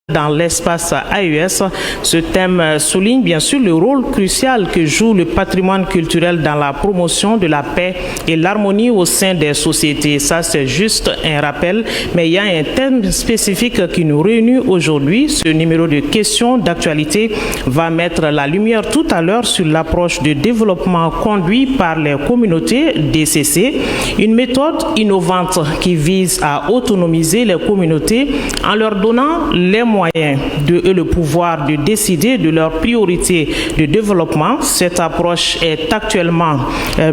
dans l'espace AES. Ce thème souligne bien sûr le rôle crucial que joue le patrimoine culturel dans la promotion de la paix et l'harmonie au sein des sociétés. Ça, c'est juste un rappel, mais il y a un thème spécifique qui nous réunit aujourd'hui. Ce numéro de questions d'actualité va mettre la lumière tout à l'heure sur l'approche de développement conduit par les communautés DCC, une méthode innovante qui vise à autonomiser les communautés en leur donnant les moyens et le pouvoir de décider de leurs priorités de développement. Cette approche est actuellement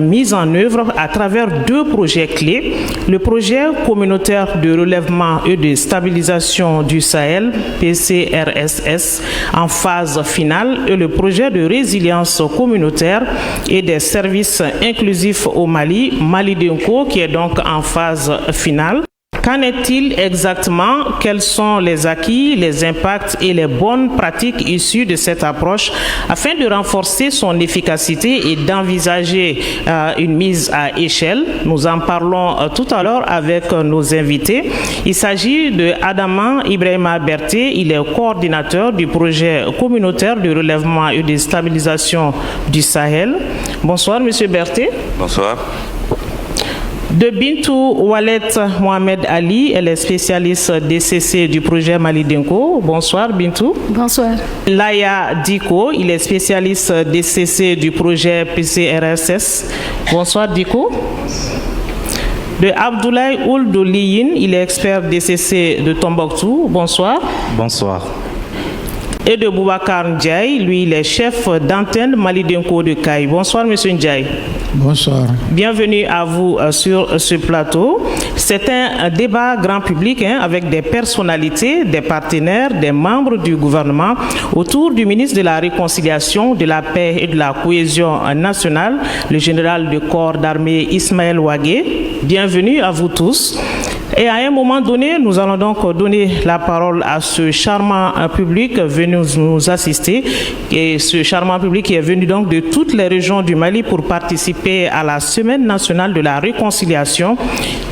mise en œuvre à travers deux projets clés. Le projet communautaire de relèvement et de stabilisation du Sahel, PCRSS, en phase finale, et le projet de résilience communautaire et des services inclusifs au Mali, Malidenko, qui est donc en phase finale. Qu'en est-il exactement? Quels sont les acquis, les impacts et les bonnes pratiques issues de cette approche afin de renforcer son efficacité et d'envisager une mise à échelle? Nous en parlons tout à l'heure avec nos invités. Il s'agit de Adama Ibrahima Berté. Il est coordinateur du projet communautaire de relèvement et de stabilisation du Sahel. Bonsoir, Monsieur Berté. Bonsoir. De Bintou Walet Mohamed Ali, elle est spécialiste DCC du projet Malidenko. Bonsoir Bintou. Bonsoir. Laya Diko, il est spécialiste DCC du projet PCRSS. Bonsoir Diko. De Abdoulaye Ouldoliyin, il est expert DCC de Tombouctou. Bonsoir. Bonsoir. Et de Boubacar Ndiaye, lui, il est chef d'antenne Malidenko de Caille. Bonsoir, Monsieur Ndiaye. Bonsoir. Bienvenue à vous sur ce plateau. C'est un débat grand public avec des personnalités, des partenaires, des membres du gouvernement autour du ministre de la Réconciliation, de la Paix et de la Cohésion nationale, le général de corps d'armée Ismaël Ouagué. Bienvenue à vous tous. Et à un moment donné, nous allons donc donner la parole à ce charmant public venu nous assister. Et ce charmant public qui est venu donc de toutes les régions du Mali pour participer à la Semaine nationale de la réconciliation.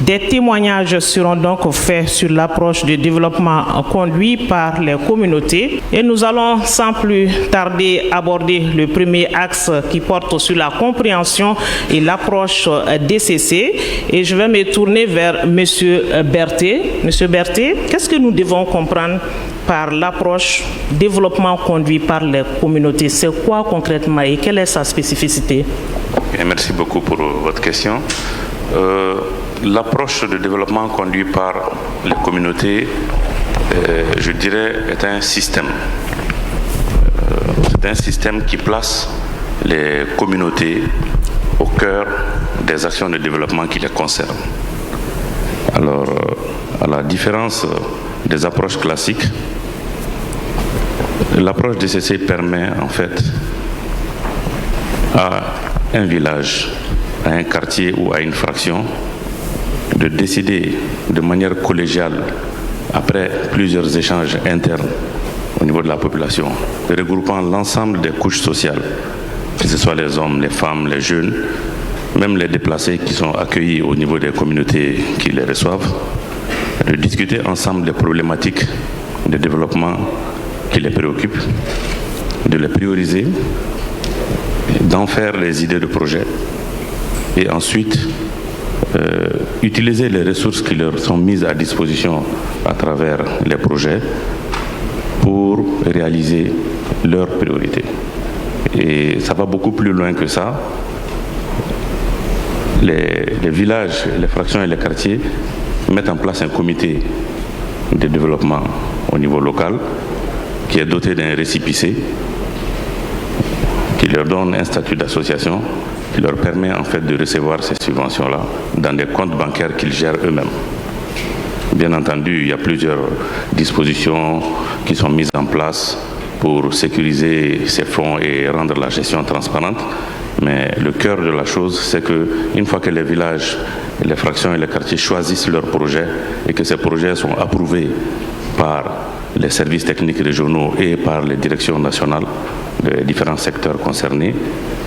Des témoignages seront donc faits sur l'approche de développement conduit par les communautés. Et nous allons sans plus tarder aborder le premier axe qui porte sur la compréhension et l'approche DCC. Et je vais me tourner vers Monsieur Berté. Monsieur Berté, qu'est-ce que nous devons comprendre par l'approche développement conduit par les communautés? C'est quoi concrètement et quelle est sa spécificité? Bien, merci beaucoup pour votre question. L'approche de développement conduit par les communautés, je dirais, est un système. C'est un système qui place les communautés au cœur des actions de développement qui les concernent. Alors, à la différence des approches classiques, l'approche DCC permet en fait à un village, à un quartier ou à une fraction de décider de manière collégiale, après plusieurs échanges internes au niveau de la population, regroupant l'ensemble des couches sociales, que ce soit les hommes, les femmes, les jeunes, même les déplacés qui sont accueillis au niveau des communautés qui les reçoivent, de discuter ensemble des problématiques de développement qui les préoccupent, de les prioriser, d'en faire les idées de projet et ensuite utiliser les ressources qui leur sont mises à disposition à travers les projets pour réaliser leurs priorités. Et ça va beaucoup plus loin que ça. Les villages, les fractions et les quartiers mettent en place un comité de développement au niveau local qui est doté d'un récépissé qui leur donne un statut d'association qui leur permet en fait de recevoir ces subventions-là dans des comptes bancaires qu'ils gèrent eux-mêmes. Bien entendu, il y a plusieurs dispositions qui sont mises en place pour sécuriser ces fonds et rendre la gestion transparente. Mais le cœur de la chose, c'est qu'une fois que les villages, les fractions et les quartiers choisissent leurs projets et que ces projets sont approuvés par les services techniques régionaux et par les directions nationales des différents secteurs concernés,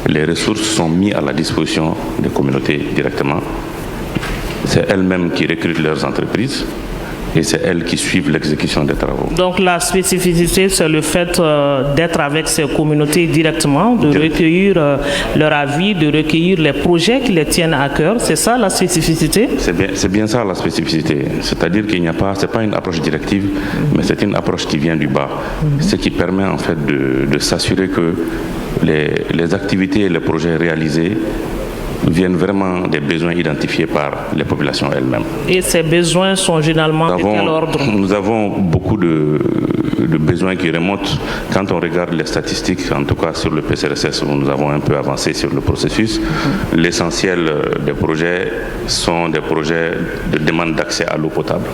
les ressources sont mises à la disposition des communautés directement. C'est elles-mêmes qui recrutent leurs entreprises et c'est elles qui suivent l'exécution des travaux. Donc la spécificité, c'est le fait d'être avec ces communautés directement, de recueillir leur avis, de recueillir les projets qui les tiennent à cœur. C'est ça la spécificité? C'est bien ça la spécificité. C'est-à-dire qu'il n'y a pas, c'est pas une approche directive, mais c'est une approche qui vient du bas. Ce qui permet en fait de s'assurer que les activités et les projets réalisés viennent vraiment des besoins identifiés par les populations elles-mêmes. Et ces besoins sont généralement de quel ordre? Nous avons beaucoup de besoins qui remontent. Quand on regarde les statistiques, en tout cas sur le PCRSS, où nous avons un peu avancé sur le processus, l'essentiel des projets sont des projets de demande d'accès à l'eau potable.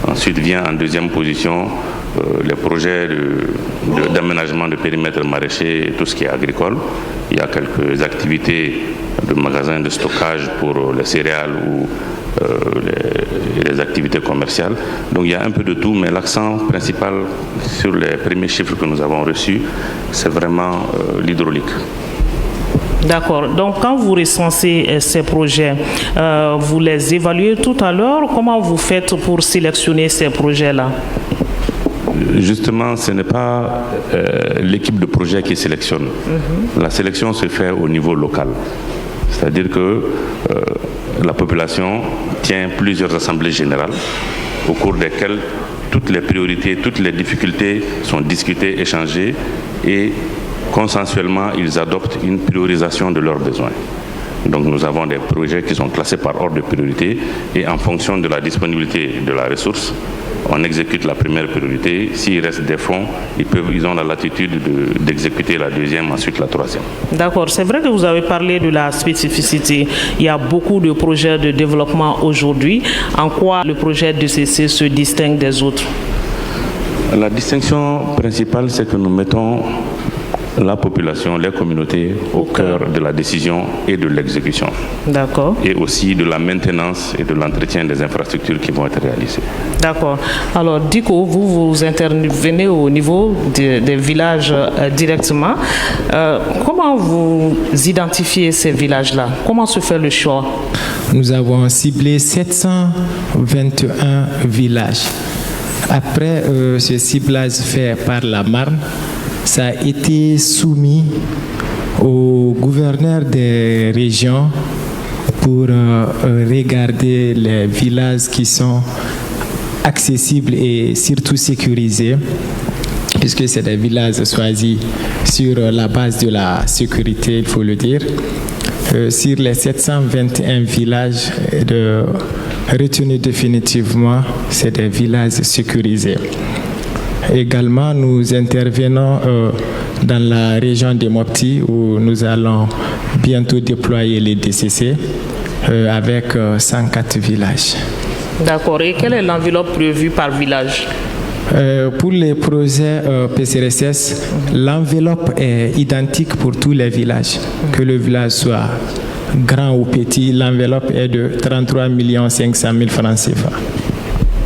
Ensuite vient en deuxième position les projets d'aménagement de périmètre maraîcher et tout ce qui est agricole. Il y a quelques activités de magasins de stockage pour les céréales ou les activités commerciales. Donc il y a un peu de tout, mais l'accent principal sur les premiers chiffres que nous avons reçus, c'est vraiment l'hydraulique. D'accord. Donc, quand vous recensez ces projets, vous les évaluez tout à l'heure. Comment vous faites pour sélectionner ces projets-là? Justement, ce n'est pas l'équipe de projet qui sélectionne. La sélection se fait au niveau local. C'est-à-dire que la population tient plusieurs assemblées générales au cours desquelles toutes les priorités, toutes les difficultés sont discutées, échangées et consensuellement, ils adoptent une priorisation de leurs besoins. Donc nous avons des projets qui sont classés par ordre de priorité et en fonction de la disponibilité de la ressource, on exécute la première priorité. S'il reste des fonds, ils ont la latitude d'exécuter la deuxième, ensuite la troisième. D'accord. C'est vrai que vous avez parlé de la spécificité. Il y a beaucoup de projets de développement aujourd'hui. En quoi le projet DCC se distingue des autres? La distinction principale, c'est que nous mettons la population, les communautés au cœur de la décision et de l'exécution. D'accord. Et aussi de la maintenance et de l'entretien des infrastructures qui vont être réalisées. D'accord. Alors, Diko, vous intervenez au niveau des villages directement. Comment vous identifiez ces villages-là? Comment se fait le choix? Nous avons ciblé 721 villages. Après ce ciblage fait par la Marne, ça a été soumis au gouverneur des régions pour regarder les villages qui sont accessibles et surtout sécurisés, puisque c'est des villages choisis sur la base de la sécurité, il faut le dire. Sur les 721 villages retenus définitivement, c'est des villages sécurisés. Également, nous intervenons dans la région de Mopti où nous allons bientôt déployer les DCC avec 104 villages. D'accord. Et quelle est l'enveloppe prévue par village? Pour les projets PCRSS, l'enveloppe est identique pour tous les villages. Que le village soit grand ou petit, l'enveloppe est de 33 500 000 francs CFA.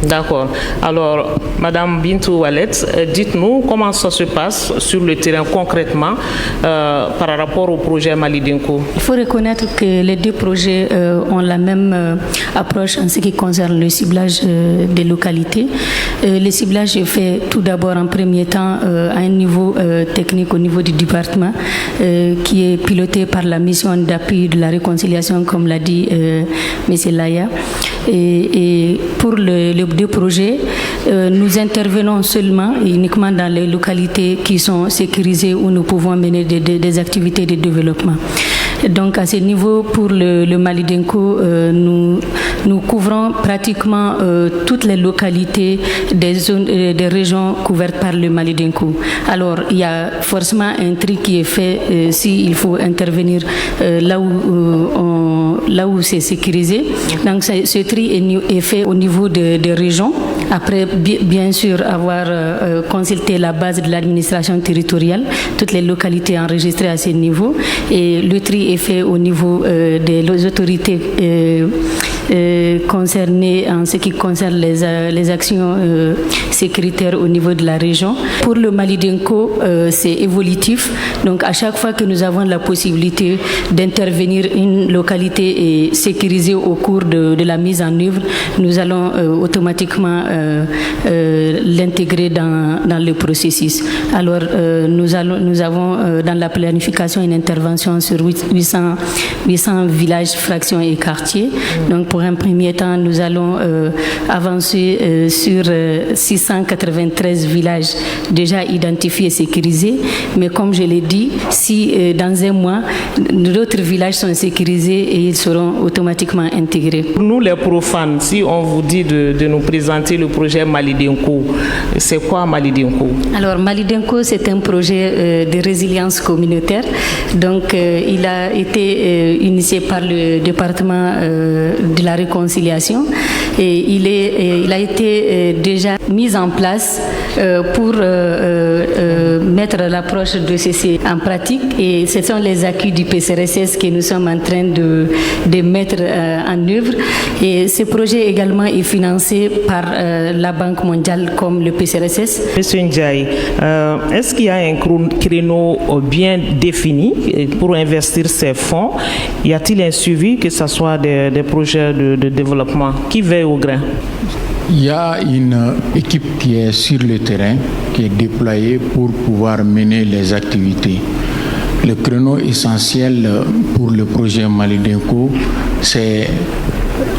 D'accord. Alors, Madame Bintou Wallet, dites-nous comment ça se passe sur le terrain concrètement par rapport au projet Malidinko. Il faut reconnaître que les deux projets ont la même approche en ce qui concerne le ciblage des localités. Le ciblage est fait tout d'abord en premier temps à un niveau technique au niveau du département qui est piloté par la mission d'appui de la réconciliation, comme l'a dit M. Laya. Et pour les deux projets, nous intervenons seulement et uniquement dans les localités qui sont sécurisées où nous pouvons mener des activités de développement. Donc à ce niveau, pour le Malidinko, nous couvrons pratiquement toutes les localités des zones, des régions couvertes par le Malidinko. Alors il y a forcément un tri qui est fait s'il faut intervenir là où c'est sécurisé. Donc ce tri est fait au niveau des régions. Après, bien sûr, avoir consulté la base de l'administration territoriale, toutes les localités enregistrées à ce niveau, et le tri est fait au niveau des autorités concernés en ce qui concerne les actions sécuritaires au niveau de la région. Pour le Mali Denko, c'est évolutif. Donc à chaque fois que nous avons la possibilité d'intervenir une localité et sécurisée au cours de la mise en œuvre, nous allons automatiquement l'intégrer dans le processus. Alors nous avons dans la planification une intervention sur 800 villages, fractions et quartiers. Donc pour un premier temps, nous allons avancer sur 693 villages déjà identifiés et sécurisés. Mais comme je l'ai dit, si dans un mois, d'autres villages sont sécurisés et ils seront automatiquement intégrés. Pour nous les profanes, si on vous dit de nous présenter le projet Mali Denko, c'est quoi Mali Denko? Alors Mali Denko, c'est un projet de résilience communautaire. Donc il a été initié par le département de la réconciliation et il a été déjà mis en place pour mettre l'approche de ceci en pratique, et ce sont les acquis du PCRSS que nous sommes en train de mettre en œuvre, et ce projet également est financé par la Banque mondiale comme le PCRSS. Monsieur Ndiaye, est-ce qu'il y a un créneau bien défini pour investir ces fonds? Y a-t-il un suivi, que ce soit des projets de développement? Qui veille au grain? Il y a une équipe qui est sur le terrain, qui est déployée pour pouvoir mener les activités. Le créneau essentiel pour le projet Mali Denko, c'est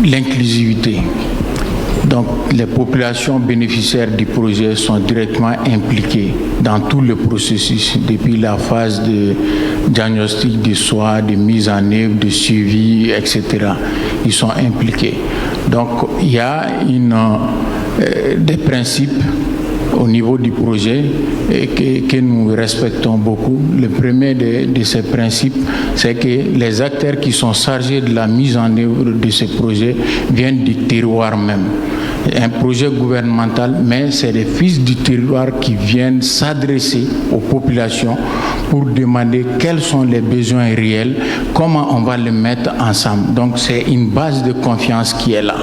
l'inclusivité. Donc les populations bénéficiaires du projet sont directement impliquées dans tout le processus, depuis la phase de diagnostic de soi, de mise en œuvre, de suivi, etc. Ils sont impliqués. Donc il y a des principes au niveau du projet que nous respectons beaucoup. Le premier de ces principes, c'est que les acteurs qui sont chargés de la mise en œuvre de ce projet viennent du terroir même. Un projet gouvernemental, mais c'est les fils du terroir qui viennent s'adresser aux populations pour demander quels sont les besoins réels, comment on va les mettre ensemble. Donc c'est une base de confiance qui est là.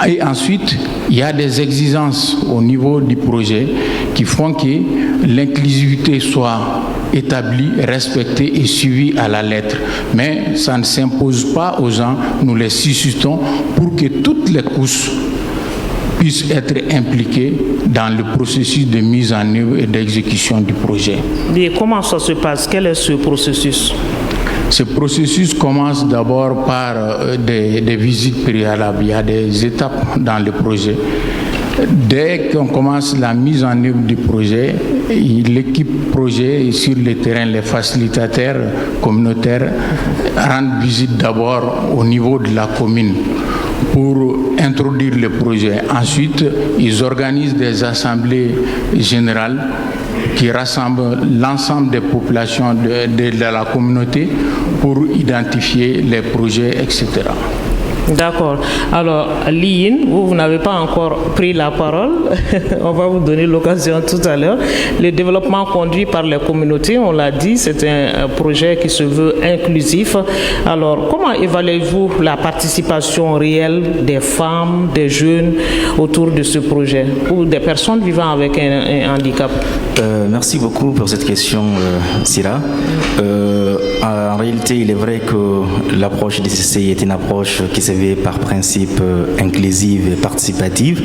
Et ensuite, il y a des exigences au niveau du projet qui font que l'inclusivité soit établie, respectée et suivie à la lettre. Mais ça ne s'impose pas aux gens, nous les suscitons pour que toutes les couches puissent être impliqués dans le processus de mise en œuvre et d'exécution du projet. Et comment ça se passe? Quel est ce processus? Ce processus commence d'abord par des visites préalables. Il y a des étapes dans le projet. Dès qu'on commence la mise en œuvre du projet, l'équipe projet sur le terrain, les facilitateurs communautaires rendent visite d'abord au niveau de la commune pour introduire le projet. Ensuite, ils organisent des assemblées générales qui rassemblent l'ensemble des populations de la communauté pour identifier les projets, etc. D'accord. Alors, Liyine, vous n'avez pas encore pris la parole. On va vous donner l'occasion tout à l'heure. Le développement conduit par les communautés, on l'a dit, c'est un projet qui se veut inclusif. Alors, comment évaluez-vous la participation réelle des femmes, des jeunes autour de ce projet, ou des personnes vivant avec un handicap? Merci beaucoup pour cette question, Sira. En réalité, il est vrai que l'approche DCCI est une approche qui se veut par principe inclusive et participative.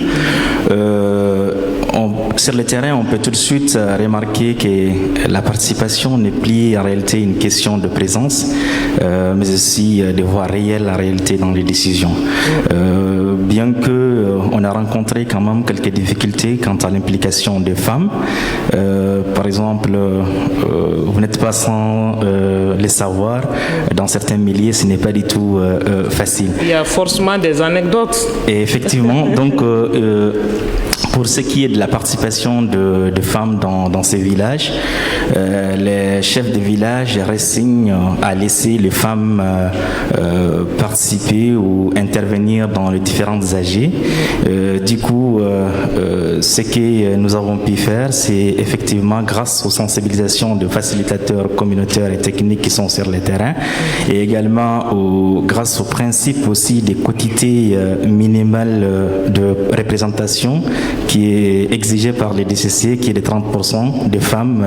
Sur le terrain, on peut tout de suite remarquer que la participation n'est plus en réalité une question de présence, mais aussi de voir réelle la réalité dans les décisions. Bien qu'on a rencontré quand même quelques difficultés quant à l'implication des femmes. Par exemple, vous n'êtes pas sans les savoir, dans certains milieux, ce n'est pas du tout facile. Il y a forcément des anecdotes. Et effectivement, donc Pour ce qui est de la participation de femmes dans ces villages, les chefs de village résignent à laisser les femmes participer ou intervenir dans les différentes AG. Du coup, ce que nous avons pu faire, c'est effectivement grâce aux sensibilisations de facilitateurs communautaires et techniques qui sont sur le terrain, et également grâce au principe aussi des quotités minimales de représentation qui est exigé par les DCC, qui est de 30% de femmes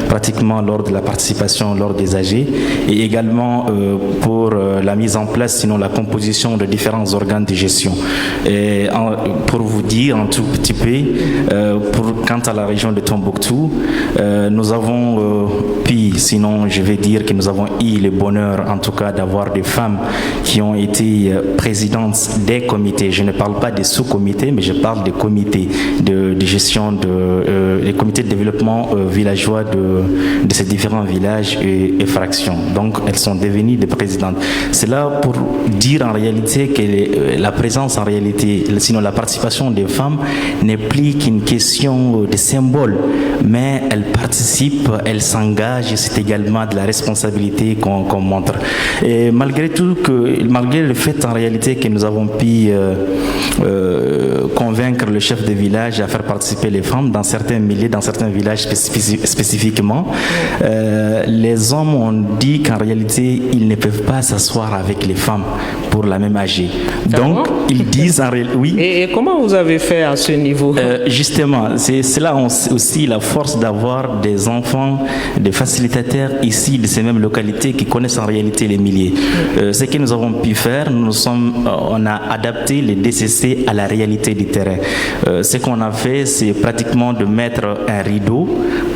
pratiquement lors de la participation lors des AG, et également pour la mise en place, sinon la composition de différents organes de gestion. Et pour vous dire un tout petit peu, quant à la région de Tombouctou, nous avons pu, sinon je vais dire que nous avons eu le bonheur en tout cas d'avoir des femmes qui ont été présidentes des comités. Je ne parle pas des sous-comités, mais je parle des comités de gestion, des comités de développement villageois de ces différents villages et fractions. Donc elles sont devenues des présidentes. C'est là pour dire en réalité que la présence en réalité, sinon la participation des femmes n'est plus qu'une question de symbole, mais elles participent, elles s'engagent, et c'est également de la responsabilité qu'on montre. Et malgré tout, malgré le fait en réalité que nous avons pu convaincre le chef de village à faire participer les femmes dans certains milieux, dans certains villages spécifiquement, les hommes ont dit qu'en réalité ils ne peuvent pas s'asseoir avec les femmes pour la même AG. Donc ils disent en réalité oui. Et comment vous avez fait à ce niveau? Justement, c'est là aussi la force d'avoir des enfants, des facilitateurs ici de ces mêmes localités qui connaissent en réalité les milieux. Ce que nous avons pu faire, on a adapté les DCC à la réalité du terrain. Ce qu'on a fait, c'est pratiquement de mettre un rideau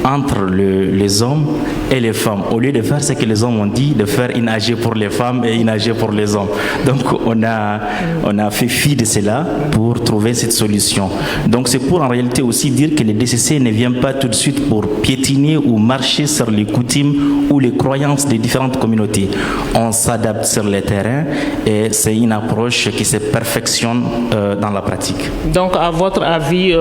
entre les hommes et les femmes. Au lieu de faire ce que les hommes ont dit, de faire une AG pour les femmes et une AG pour les hommes. Donc on a fait fi de cela pour trouver cette solution. Donc c'est pour en réalité aussi dire que les DCC ne viennent pas tout de suite pour piétiner ou marcher sur les coutumes ou les croyances des différentes communautés. On s'adapte sur le terrain et c'est une approche qui se perfectionne dans la pratique. Donc à votre avis,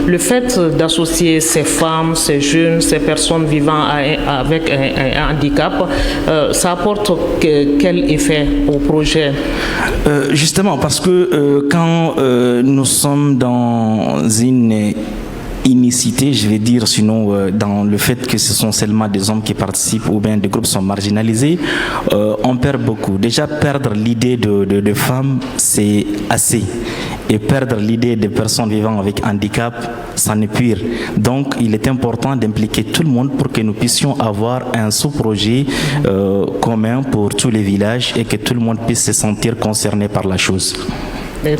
le fait d'associer ces femmes, ces jeunes, ces personnes vivant avec un handicap, ça apporte quel effet au projet? Justement, parce que quand nous sommes dans une unicité, je vais dire, sinon dans le fait que ce sont seulement des hommes qui participent ou bien des groupes sont marginalisés, on perd beaucoup. Déjà, perdre l'idée de femmes, c'est assez. Et perdre l'idée des personnes vivant avec handicap, ça n'est pire. Donc, il est important d'impliquer tout le monde pour que nous puissions avoir un sous-projet commun pour tous les villages et que tout le monde puisse se sentir concerné par la chose.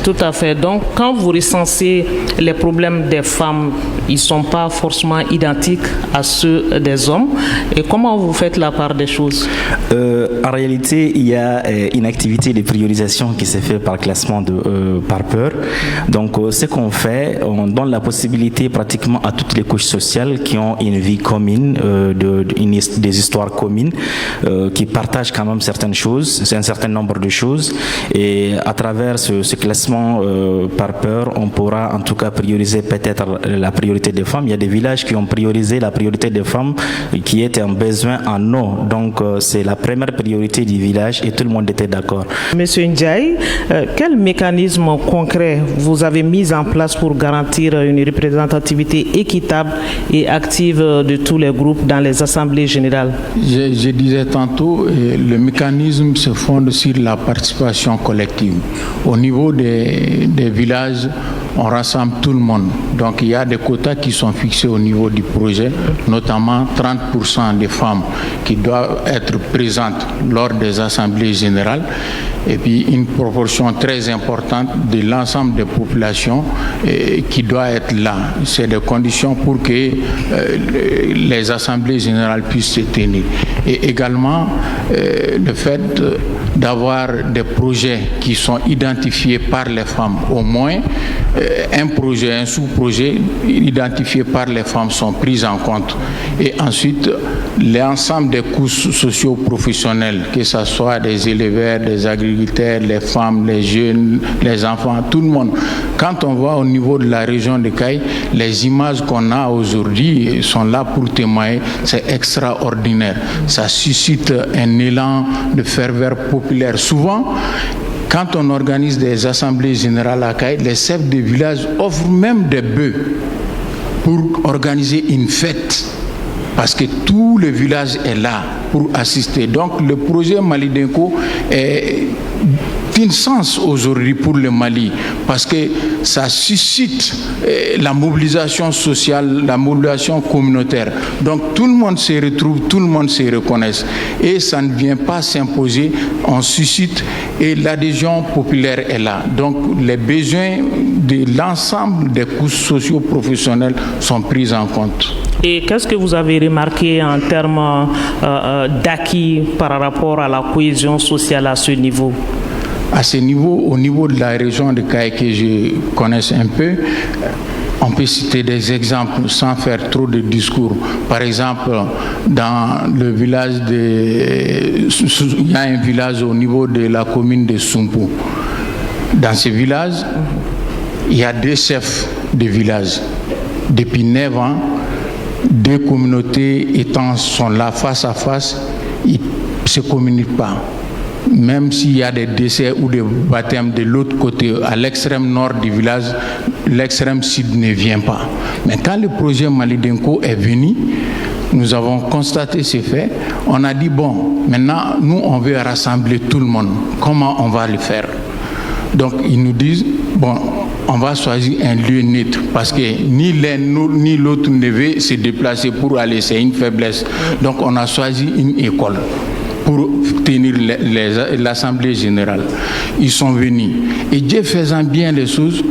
Tout à fait. Donc, quand vous recensez les problèmes des femmes, ils ne sont pas forcément identiques à ceux des hommes. Et comment vous faites la part des choses? En réalité, il y a une activité de priorisation qui se fait par classement par peur. Donc, ce qu'on fait, on donne la possibilité pratiquement à toutes les couches sociales qui ont une vie commune, des histoires communes, qui partagent quand même certaines choses, c'est un certain nombre de choses. Et à travers ce classement par peur, on pourra en tout cas prioriser peut-être la priorité des femmes. Il y a des villages qui ont priorisé la priorité des femmes qui est un besoin en eau. Donc c'est la première priorité du village et tout le monde était d'accord. Monsieur Ndiaye, quel mécanisme concret vous avez mis en place pour garantir une représentativité équitable et active de tous les groupes dans les assemblées générales? Je disais tantôt, le mécanisme se fonde sur la participation collective. Au niveau des villages, on rassemble tout le monde. Donc il y a des quotas qui sont fixés au niveau du projet, notamment 30% des femmes qui doivent être présentes lors des assemblées générales et puis une proportion très importante de l'ensemble des populations qui doit être là. C'est des conditions pour que les assemblées générales puissent se tenir. Et également le fait d'avoir des projets qui sont identifiés par les femmes, au moins un projet, un sous-projet identifié par les femmes sont pris en compte. Et ensuite, l'ensemble des couches socio-professionnelles, que ce soit des éleveurs, des agriculteurs, les femmes, les jeunes, les enfants, tout le monde. Quand on va au niveau de la région de Caille, les images qu'on a aujourd'hui sont là pour témoigner, c'est extraordinaire. Ça suscite un élan de ferveur populaire. Souvent, quand on organise des assemblées générales à Caille, les chefs de village offrent même des bœufs pour organiser une fête. Parce que tout le village est là pour assister. Donc le projet Mali Denko est d'un sens aujourd'hui pour le Mali, parce que ça suscite la mobilisation sociale, la mobilisation communautaire. Donc tout le monde se retrouve, tout le monde se reconnaît. Et ça ne vient pas s'imposer, on suscite et l'adhésion populaire est là. Donc les besoins de l'ensemble des couches socio-professionnelles sont pris en compte. Et qu'est-ce que vous avez remarqué en termes d'acquis par rapport à la cohésion sociale à ce niveau? À ce niveau, au niveau de la région de Caille que je connaisse un peu, on peut citer des exemples sans faire trop de discours. Par exemple, dans le village il y a un village au niveau de la commune de Sumpu. Dans ce village, il y a 2 chefs de village. Depuis 9 ans, 2 communautés sont là face à face, ils ne se communiquent pas. Même s'il y a des décès ou des baptêmes de l'autre côté, à l'extrême nord du village, l'extrême sud ne vient pas. Mais quand le projet Mali Denko est venu, nous avons constaté ces faits. On a dit, bon, maintenant, nous, on veut rassembler tout le monde. Comment on va le faire? Donc, ils nous disent, bon, on va choisir un lieu neutre parce que ni l'un ni l'autre ne veut se déplacer pour aller, c'est une faiblesse. Donc, on a choisi une école pour tenir l'Assemblée générale. Ils sont venus. Et Dieu faisant bien les choses,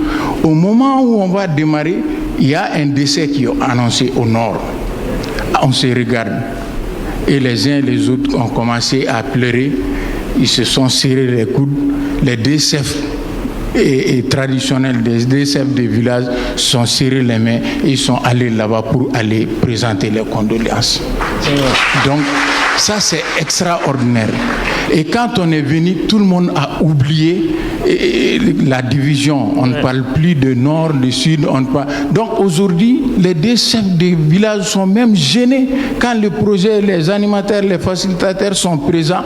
au moment où on va démarrer, il y a un décès qui est annoncé au nord. On se regarde. Et les uns et les autres ont commencé à pleurer. Ils se sont serrés les coudes. Les 2 chefs traditionnels des 2 chefs de village sont serrés les mains et ils sont allés là-bas pour aller présenter les condoléances. Donc, ça, c'est extraordinaire. Et quand on est venu, tout le monde a oublié la division. On ne parle plus de nord, de sud. Donc aujourd'hui, les 2 chefs de village sont même gênés quand le projet, les animateurs, les facilitateurs sont présents.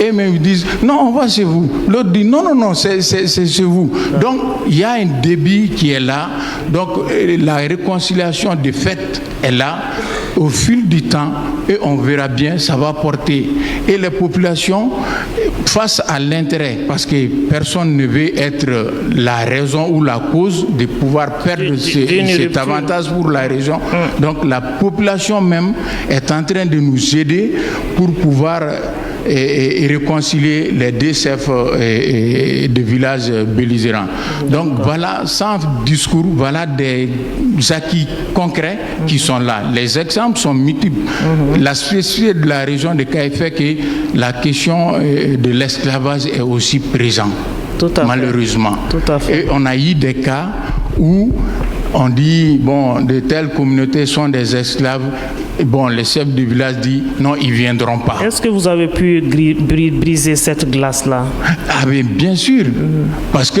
Et même ils disent, non, on va chez vous. L'autre dit, non, c'est chez vous. Donc il y a un débit qui est là. Donc la réconciliation des fêtes est là. Au fil du temps, et on verra bien, ça va porter. Et les populations, face à l'intérêt, parce que personne ne veut être la raison ou la cause de pouvoir perdre cet avantage pour la région. Donc la population même est en train de nous aider pour pouvoir et réconcilier les 2 chefs de villages belligérants. Donc voilà, sans discours, voilà des acquis concrets qui sont là. Les exemples sont multiples. La spécificité de la région de Caille fait que la question de l'esclavage est aussi présente, malheureusement. Et on a eu des cas où on dit, bon, de telles communautés sont des esclaves. Et bon, les chefs du village disent, non, ils ne viendront pas. Est-ce que vous avez pu briser cette glace-là? Ah mais bien sûr, parce que,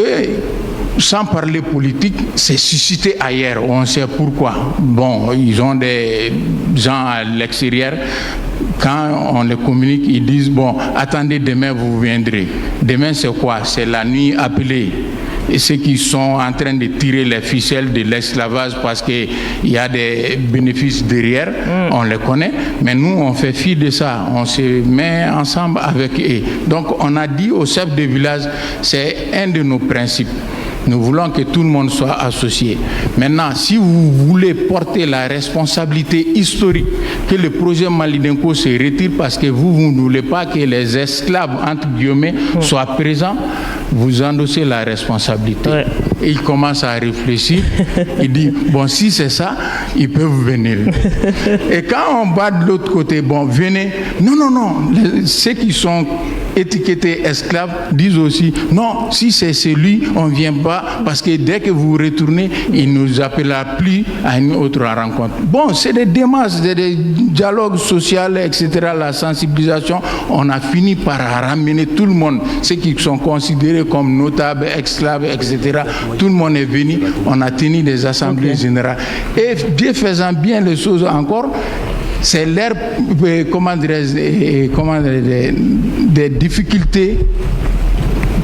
sans parler politique, c'est suscité ailleurs. On sait pourquoi. Bon, ils ont des gens à l'extérieur. Quand on les communique, ils disent, bon, attendez, demain vous viendrez. Demain c'est quoi? C'est la nuit appelée. Et ceux qui sont en train de tirer les ficelles de l'esclavage parce qu'il y a des bénéfices derrière, on les connaît. Mais nous, on fait fi de ça. On se met ensemble avec eux. Donc, on a dit au chef de village, c'est un de nos principes. Nous voulons que tout le monde soit associé. Maintenant, si vous voulez porter la responsabilité historique que le projet Mali Denko se retire parce que vous ne voulez pas que les esclaves, entre guillemets, soient présents, vous endossez la responsabilité. et il commence à réfléchir. Il dit, bon, si c'est ça, ils peuvent venir. Et quand on va de l'autre côté, bon, venez. Non, ceux qui sont étiquetés esclaves disent aussi, non, si c'est celui, on ne vient pas, parce que dès que vous retournez, il ne nous appellera plus à une autre rencontre. Bon, c'est des démarches, des dialogues sociaux, etc., la sensibilisation. On a fini par ramener tout le monde, ceux qui sont considérés comme notables, esclaves, etc. Tout le monde est venu, on a tenu des assemblées générales. Et Dieu faisant bien les choses encore, c'est l'ère, des difficultés,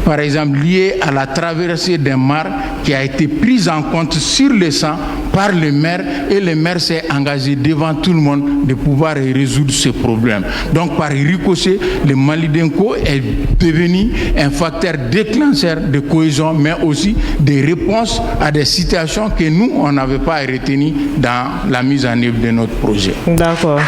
par exemple liées à la traversée des mares, qui a été prise en compte sur le sang par le maire, et le maire s'est engagé devant tout le monde de pouvoir résoudre ce problème. Donc par ricochet, le Malidenko est devenu un facteur déclencheur de cohésion, mais aussi des réponses à des situations que nous, on n'avait pas retenues dans la mise en œuvre de notre projet. D'accord.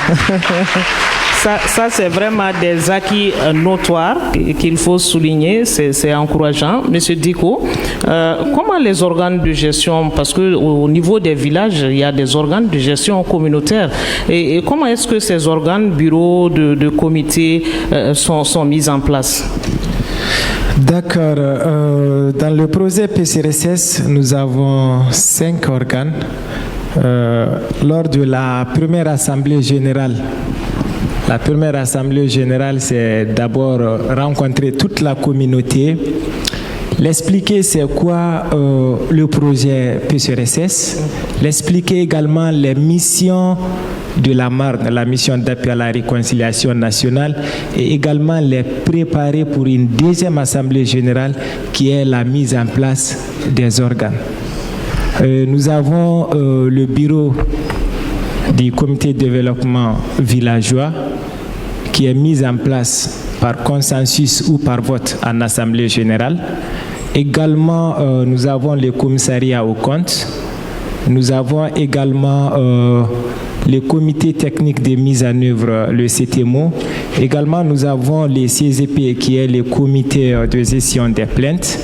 Ça c'est vraiment des acquis notoires qu'il faut souligner, c'est encourageant. Monsieur Diko, comment les organes de gestion, parce qu'au niveau des villages, il y a des organes de gestion communautaires, et comment est-ce que ces organes, bureaux de comités sont mis en place? D'accord. Dans le projet PCRSS, nous avons 5 organes. Lors de la première assemblée générale, c'est d'abord rencontrer toute la communauté, l'expliquer c'est quoi le projet PCRSS, l'expliquer également les missions de la Marne, la mission d'appui à la réconciliation nationale, et également les préparer pour une deuxième assemblée générale qui est la mise en place des organes. Nous avons le bureau du comité de développement villageois qui est mis en place par consensus ou par vote en assemblée générale. Également, nous avons le commissariat aux comptes. Nous avons également le comité technique de mise en œuvre, le CTMO. Également, nous avons le CGP qui est le comité de gestion des plaintes.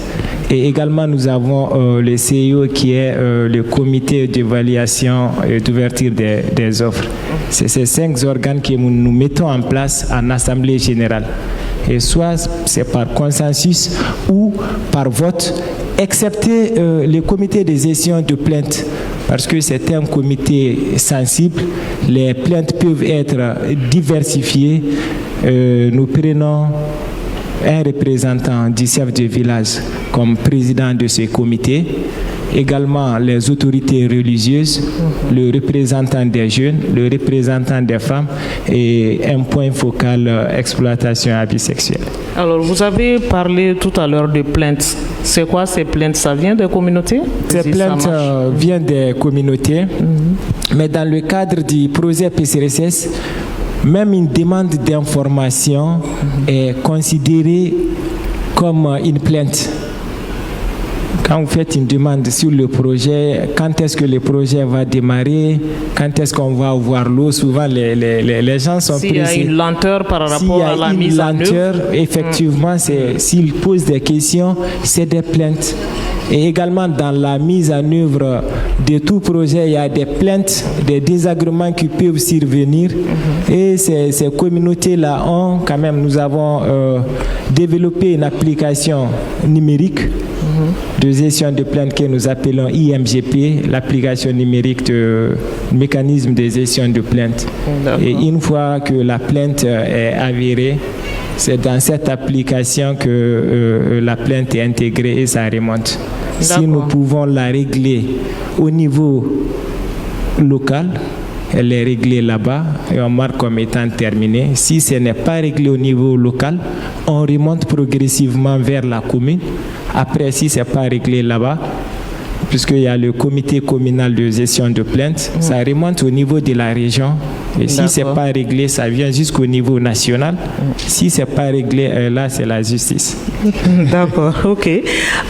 Et également, nous avons le CIO qui est le comité d'évaluation et d'ouverture des offres. C'est ces 5 organes que nous mettons en place en assemblée générale. Et soit c'est par consensus ou par vote, excepté le comité de gestion de plaintes, parce que c'est un comité sensible. Les plaintes peuvent être diversifiées. Nous prenons un représentant du chef de village comme président de ce comité, également les autorités religieuses, le représentant des jeunes, le représentant des femmes et un point focal exploitation et abus sexuels. Alors, vous avez parlé tout à l'heure de plaintes. C'est quoi ces plaintes? Ça vient des communautés? Ces plaintes viennent des communautés, mais dans le cadre du projet PCRSS, même une demande d'information est considérée comme une plainte. Quand vous faites une demande sur le projet, quand est-ce que le projet va démarrer, quand est-ce qu'on va avoir l'eau, souvent les gens sont pressés. S'il y a une lenteur par rapport à la mise en œuvre. S'il y a une lenteur, effectivement, s'ils posent des questions, c'est des plaintes. Et également dans la mise en œuvre de tout projet, il y a des plaintes, des désagréments qui peuvent survenir. Et ces communautés-là ont quand même, nous avons développé une application numérique de gestion de plaintes que nous appelons IMGP, l'application numérique du mécanisme de gestion de plaintes. Et une fois que la plainte est avérée, c'est dans cette application que la plainte est intégrée et ça remonte. Si nous pouvons la régler au niveau local, elle est réglée là-bas et on marque comme étant terminée. Si ce n'est pas réglé au niveau local, on remonte progressivement vers la commune. Après, si ce n'est pas réglé là-bas, puisqu'il y a le comité communal de gestion de plaintes, ça remonte au niveau de la région Et si ce n'est pas réglé, ça vient jusqu'au niveau national. Si ce n'est pas réglé, là, c'est la justice. D'accord, ok.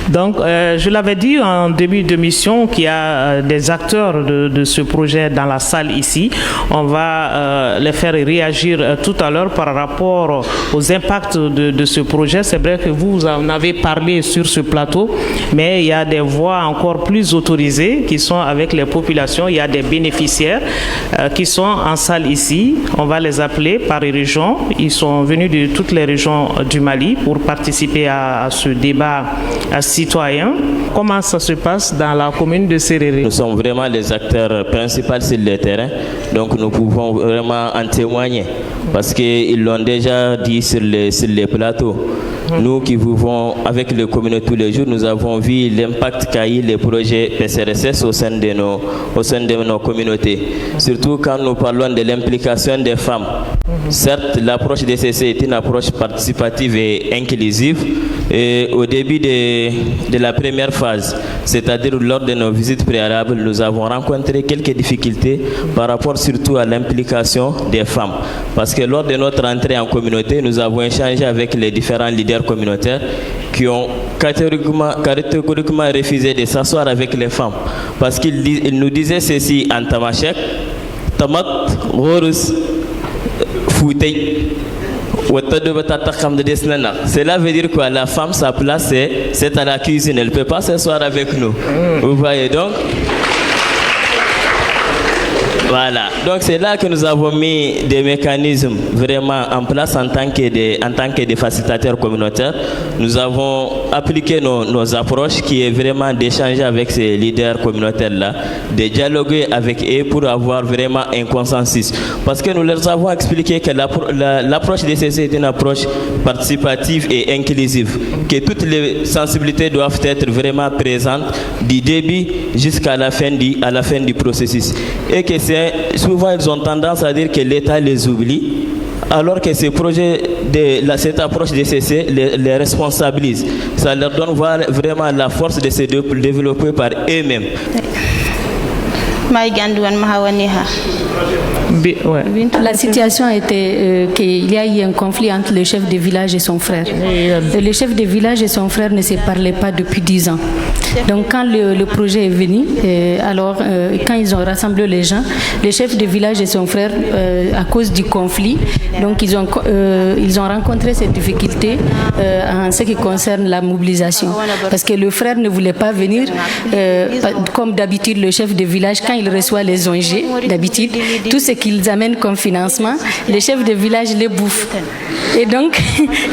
Donc, je l'avais dit en début de mission qu'il y a des acteurs de ce projet dans la salle ici. On va les faire réagir tout à l'heure par rapport aux impacts de ce projet. C'est vrai que vous en avez parlé sur ce plateau, mais il y a des voix encore plus autorisées qui sont avec les populations. Il y a des bénéficiaires qui sont en salle ici. On va les appeler par région. Ils sont venus de toutes les régions du Mali pour participer à ce débat citoyen. Comment ça se passe dans la commune de Seréré? Nous sommes vraiment les acteurs principaux sur le terrain, donc nous pouvons vraiment en témoigner parce qu'ils l'ont déjà dit sur les plateaux. Nous qui vivons avec les communautés tous les jours, nous avons vu l'impact qu'a eu les projets PCRSS au sein de nos communautés. Surtout quand nous parlons de l'implication des femmes. Certes, l'approche DCC est une approche participative et inclusive. Et au début de la première phase, c'est-à-dire lors de nos visites préalables, nous avons rencontré quelques difficultés par rapport surtout à l'implication des femmes. Parce que lors de notre entrée en communauté, nous avons échangé avec les différents leaders communautaires qui ont catégoriquement refusé de s'asseoir avec les femmes. Parce qu'ils nous disaient ceci en tamashek, tamat, horus, foutei. Cela veut dire que la femme, sa place, c'est à la cuisine. Elle ne peut pas s'asseoir avec nous. Vous voyez donc? Voilà. Donc c'est là que nous avons mis des mécanismes vraiment en place en tant que des facilitateurs communautaires. Nous avons appliqué nos approches qui est vraiment d'échanger avec ces leaders communautaires-là, de dialoguer avec eux pour avoir vraiment un consensus. Parce que nous leur avons expliqué que l'approche DCC est une approche participative et inclusive, que toutes les sensibilités doivent être vraiment présentes du début jusqu'à la fin du processus. Et que souvent ils ont tendance à dire que l'État les oublie, alors que ces projets cette approche DCC les responsabilise. Ça leur donne vraiment la force de se développer par eux-mêmes. La situation était qu'il y a eu un conflit entre le chef de village et son frère. Le chef de village et son frère ne se parlaient pas depuis 10 ans. Donc quand le projet est venu, alors quand ils ont rassemblé les gens, le chef de village et son frère, à cause du conflit, donc ils ont rencontré cette difficulté en ce qui concerne la mobilisation. Parce que le frère ne voulait pas venir, comme d'habitude le chef de village, quand il reçoit les ONG, d'habitude, tout ce qu'ils amènent comme financement, les chefs de village les bouffent. Et donc,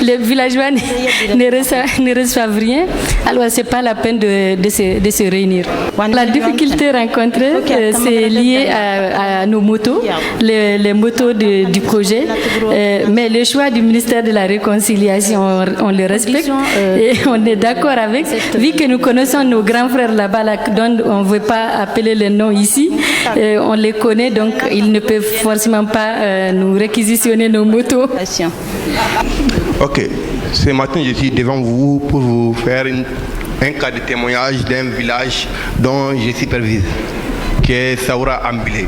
les villageois ne reçoivent rien. Alors, ce n'est pas la peine de se réunir. La difficulté rencontrée, c'est lié à nos motos, les motos du projet. Mais le choix du ministère de la Réconciliation, on le respecte et on est d'accord avec. Vu que nous connaissons nos grands frères là-bas, dont on ne veut pas appeler les noms ici, on les connaît, donc ils ne peuvent forcément pas nous réquisitionner nos motos. Ok, ce matin je suis devant vous pour vous faire un cas de témoignage d'un village dont je supervise, qui est Saoura Ambilé.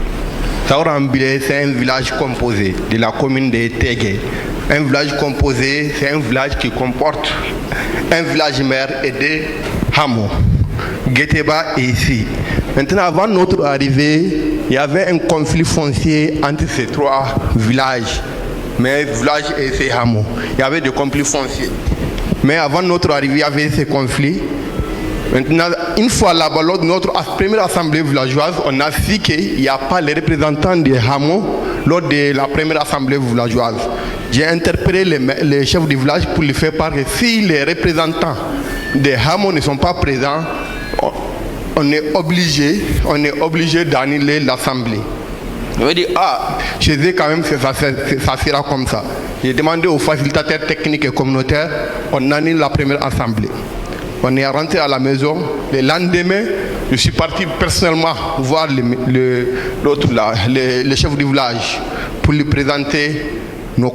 Saoura Ambilé, c'est un village composé de la commune de Tégué. Un village composé, c'est un village qui comporte un village mère et des hameaux. Guétéba est ici. Maintenant, avant notre arrivée, il y avait un conflit foncier entre ces trois villages. Mais village et ces hameaux. Il y avait des conflits fonciers. Mais avant notre arrivée, il y avait ces conflits. Maintenant, une fois là-bas, lors de notre première assemblée villageoise, on a vu qu'il n'y a pas les représentants des hameaux lors de la première assemblée villageoise. J'ai interpellé les chefs du village pour lui faire part que si les représentants des hameaux ne sont pas présents, on est obligé d'annuler l'assemblée. On dit, chez eux quand même, ça sera comme ça. J'ai demandé aux facilitateurs techniques et communautaires, on annule la première assemblée. On est rentré à la maison. Le lendemain, je suis parti personnellement voir le chef du village pour lui présenter nos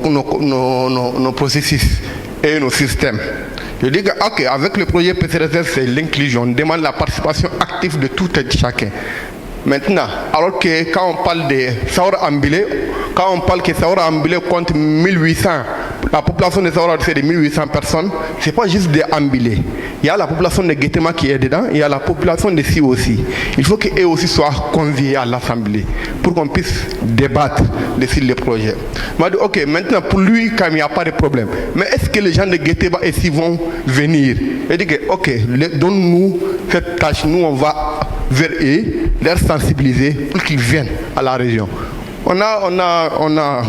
processus et nos systèmes. Je dis que, ok, avec le projet PCRSS, c'est l'inclusion. On demande la participation active de tout et de chacun. Maintenant, alors que quand on parle de Saoura Ambilé, quand on parle que Saoura Ambilé compte 1800, la population de Saoura c'est de 1800 personnes, c'est pas juste des Ambilés. Il y a la population de Guétema qui est dedans, il y a la population de Si aussi. Il faut qu'eux aussi soient conviés à l'Assemblée pour qu'on puisse débattre sur les projets. Il m'a dit, ok, maintenant pour lui, quand il n'y a pas de problème, mais est-ce que les gens de Guétema et Si vont venir? Il dit que, ok, donne-nous cette tâche, nous on va vers eux, les sensibiliser pour qu'ils viennent à la région. On a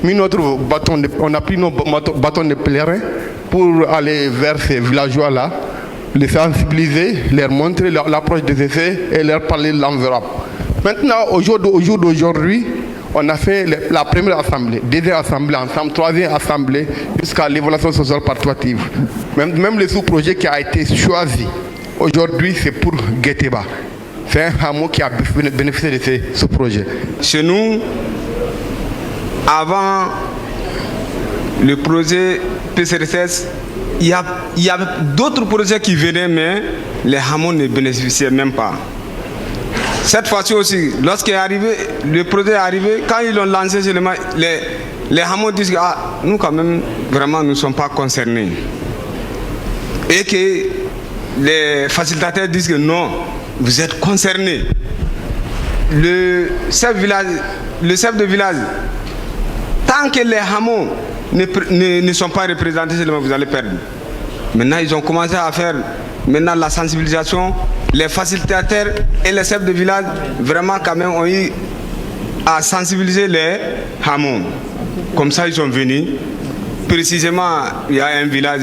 mis notre bâton, on a pris nos bâtons de pèlerin pour aller vers ces villageois-là, les sensibiliser, leur montrer l'approche des effets et leur parler de l'enveloppe. Maintenant, au jour d'aujourd'hui, on a fait la première assemblée, deuxième assemblée ensemble, troisième assemblée, jusqu'à l'évaluation sociale participative. Même le sous-projet qui a été choisi aujourd'hui, c'est pour Guéteba. C'est un hameau qui a bénéficié de ce projet. Chez nous, avant le projet PCRSS, il y avait d'autres projets qui venaient, mais les hameaux ne bénéficiaient même pas. Cette fois-ci aussi, lorsqu'il est arrivé, le projet est arrivé, quand ils l'ont lancé, les hameaux disent que nous quand même, vraiment, nous ne sommes pas concernés. Et que les facilitateurs disent que non, vous êtes concernés. Le chef de village, tant que les hameaux ne sont pas représentés, vous allez perdre. Maintenant, ils ont commencé à faire la sensibilisation. Les facilitateurs et les chefs de village, vraiment quand même, ont eu à sensibiliser les hameaux. Comme ça, ils sont venus. Précisément, il y a un village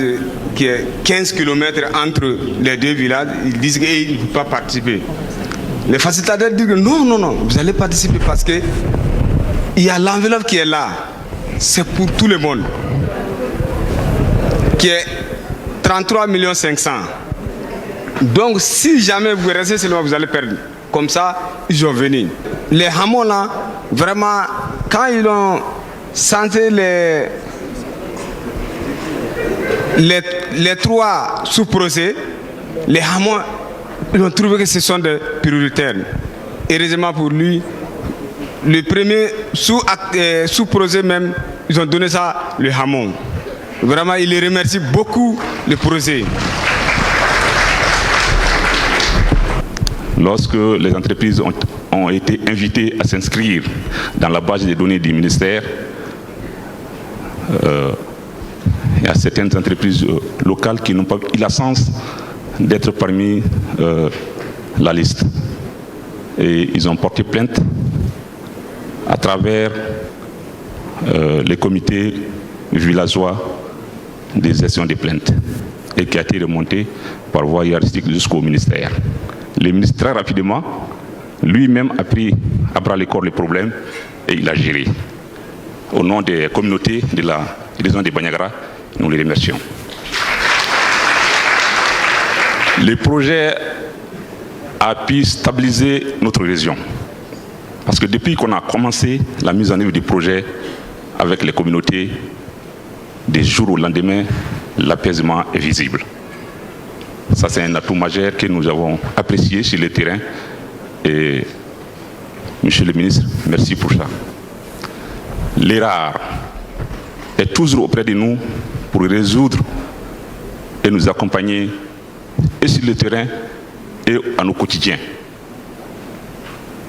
qui est 15 km entre les deux villages. Ils disent qu'ils ne peuvent pas participer. Les facilitateurs disent que non, vous allez participer parce que il y a l'enveloppe qui est là. C'est pour tout le monde. Qui est 33 500 000. Donc, si jamais vous restez seulement, vous allez perdre. Comme ça, ils sont venus. Les hameaux là, vraiment, quand ils ont senti les trois sous-projets, les hameaux, ils ont trouvé que ce sont des prioritaires. Heureusement pour lui, le premier sous-projet même, ils ont donné ça, le hameau. Vraiment, il les remercie beaucoup, le projet. Lorsque les entreprises ont été invitées à s'inscrire dans la base des données du ministère, il y a certaines entreprises locales qui n'ont pas eu la chance d'être parmi la liste. Et ils ont porté plainte à travers les comités villageois de gestion des plaintes et qui a été remonté par voie hiérarchique jusqu'au ministère. Le ministre, très rapidement, lui-même a pris à bras le corps le problème et il a géré. Au nom des communautés de la région de Bandiagara, nous les remercions. Le projet a pu stabiliser notre région. Parce que depuis qu'on a commencé la mise en œuvre du projet avec les communautés, des jours au lendemain, l'apaisement est visible. Ça, c'est un atout majeur que nous avons apprécié sur le terrain. Et, Monsieur le ministre, merci pour ça. L'ERAR est toujours auprès de nous pour résoudre et nous accompagner et sur le terrain et à nos quotidiens.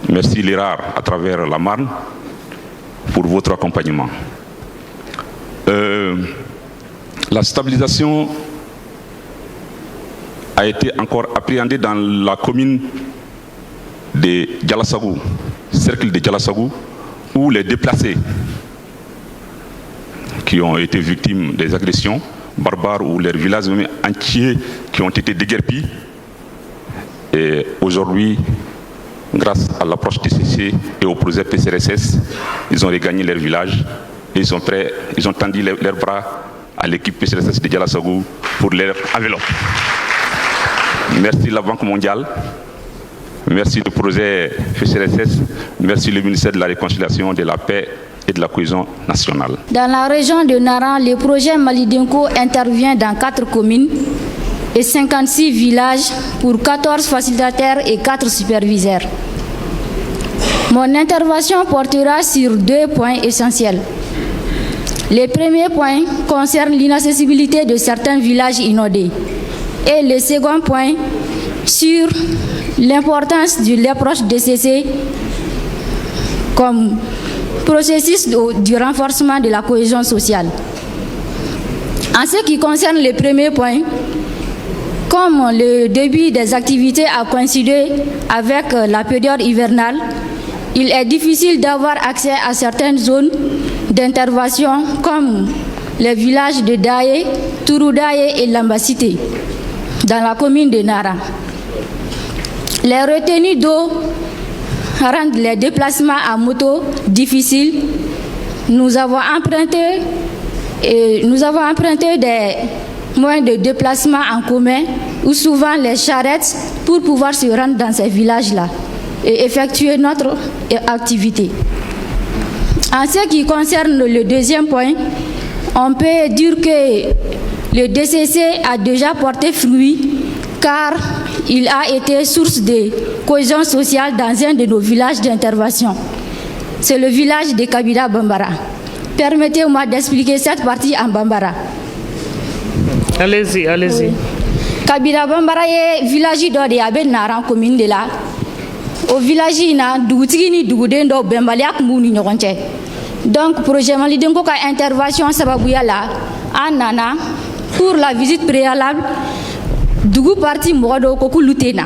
Merci l'ERAR à travers la Marne pour votre accompagnement. La stabilisation a été encore appréhendée dans la commune de Dialassagou, cercle de Dialassagou, où les déplacés qui ont été victimes des agressions barbares ou leurs villages entiers qui ont été déguerpis. Et aujourd'hui, grâce à l'approche TCC et au projet PCRSS, ils ont regagné leur village et ils sont prêts, ils ont tendu leurs bras à l'équipe PCRSS de Dialassagou pour leur enveloppe. Merci la Banque mondiale, merci le projet PCRSS, merci le ministère de la Réconciliation, de la Paix et de la Cohésion nationale. Dans la région de Nara, le projet Malidenko intervient dans 4 communes et 56 villages pour 14 facilitateurs et 4 superviseurs. Mon intervention portera sur 2 points essentiels. Le premier point concerne l'inaccessibilité de certains villages inondés. Et le second point sur l'importance de l'approche DCC comme processus du renforcement de la cohésion sociale. En ce qui concerne le premier point, comme le début des activités a coïncidé avec la période hivernale, il est difficile d'avoir accès à certaines zones d'intervention comme les villages de Daye, Touroudaye et Lambacité, dans la commune de Nara. Les retenues d'eau rendent les déplacements à moto difficiles. Nous avons emprunté des moyens de déplacement en commun ou souvent les charrettes pour pouvoir se rendre dans ces villages-là et effectuer notre activité. En ce qui concerne le deuxième point, on peut dire que le DCC a déjà porté fruit car il a été source de cohésion sociale dans un de nos villages d'intervention. C'est le village de Kabila Bambara. Permettez-moi d'expliquer cette partie en Bambara. Allez-y, allez-y. Oui. Kabila Bambara est village de Aben Naran commune de là. Au village na dugutigi ni duguden do bembaliya kun ni ɲɔgɔn cɛ. Donc projet Malidenko ka intervention sababuya la an nana pour la visite préalable dugu parti mɔgɔ dɔw ko k'olu tɛ na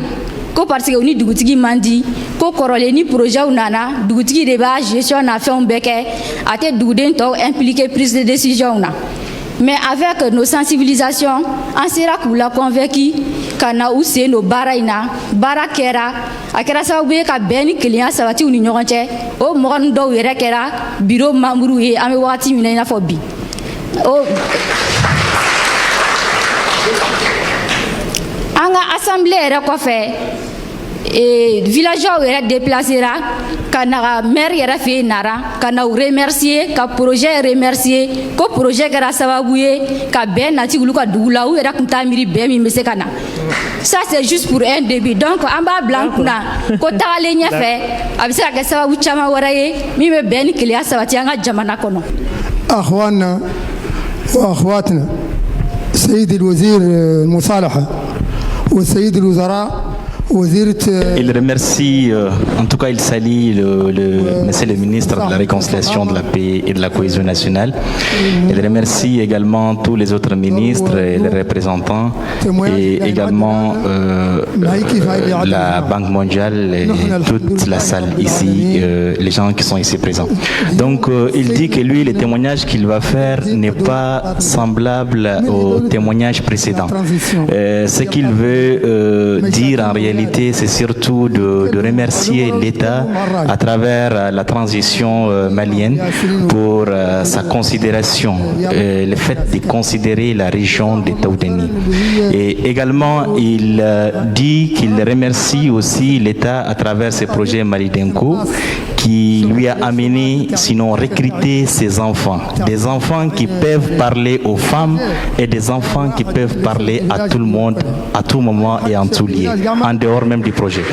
ko parce que u ni dugutigi man di ko kɔrɔlen ni projet nana dugutigi de b'a gestion na fɛnw bɛɛ kɛ a tɛ duguden tɔw impliqué prise de décision na. Mais avec nos sensibilisations, on sera k'u la convaincu ka na u sen don baara in na baara kɛra a kɛra sababu ye ka bɛn ni kelenya sabati u ni ɲɔgɔn cɛ o mɔgɔ ninnu dɔw yɛrɛ kɛra bureau membre ye an bɛ wagati min na i n'a fɔ bi. An ka assemblée yɛrɛ kɔfɛ villageois yɛrɛ déplacera ka na maire yɛrɛ fɛ yen Nara ka na u remercier ka projet remercier ko projet kɛra sababu ye ka bɛn nati olu ka dugu la u yɛrɛ tun t'a miiri bɛn min bɛ se ka na. Ça c'est juste pour un début. Donc an b'a bila an kunna ko tagalen ɲɛfɛ a bɛ se ka kɛ sababu caman wɛrɛ ye min bɛ bɛn ni kelenya sabati an ka jamana kɔnɔ. أخواننا وأخواتنا سيد الوزير المصالحة والسيد الوزراء. Il remercie, en tout cas il salue monsieur le ministre de la Réconciliation, de la Paix et de la Cohésion nationale. Il remercie également tous les autres ministres et les représentants et également la Banque mondiale et toute la salle ici, les gens qui sont ici présents. Donc il dit que lui, le témoignage qu'il va faire n'est pas semblable au témoignage précédent. Ce qu'il veut dire en réalité, c'est surtout de remercier l'État à travers la transition malienne pour sa considération, le fait de considérer la région de Taoudeni. Et également, il dit qu'il remercie aussi l'État à travers ce projet Malidenko qui lui a amené, sinon recruter ses enfants. Des enfants qui peuvent parler aux femmes et des enfants qui peuvent parler à tout le monde, à tout moment et en tout lieu, en dehors même du projet.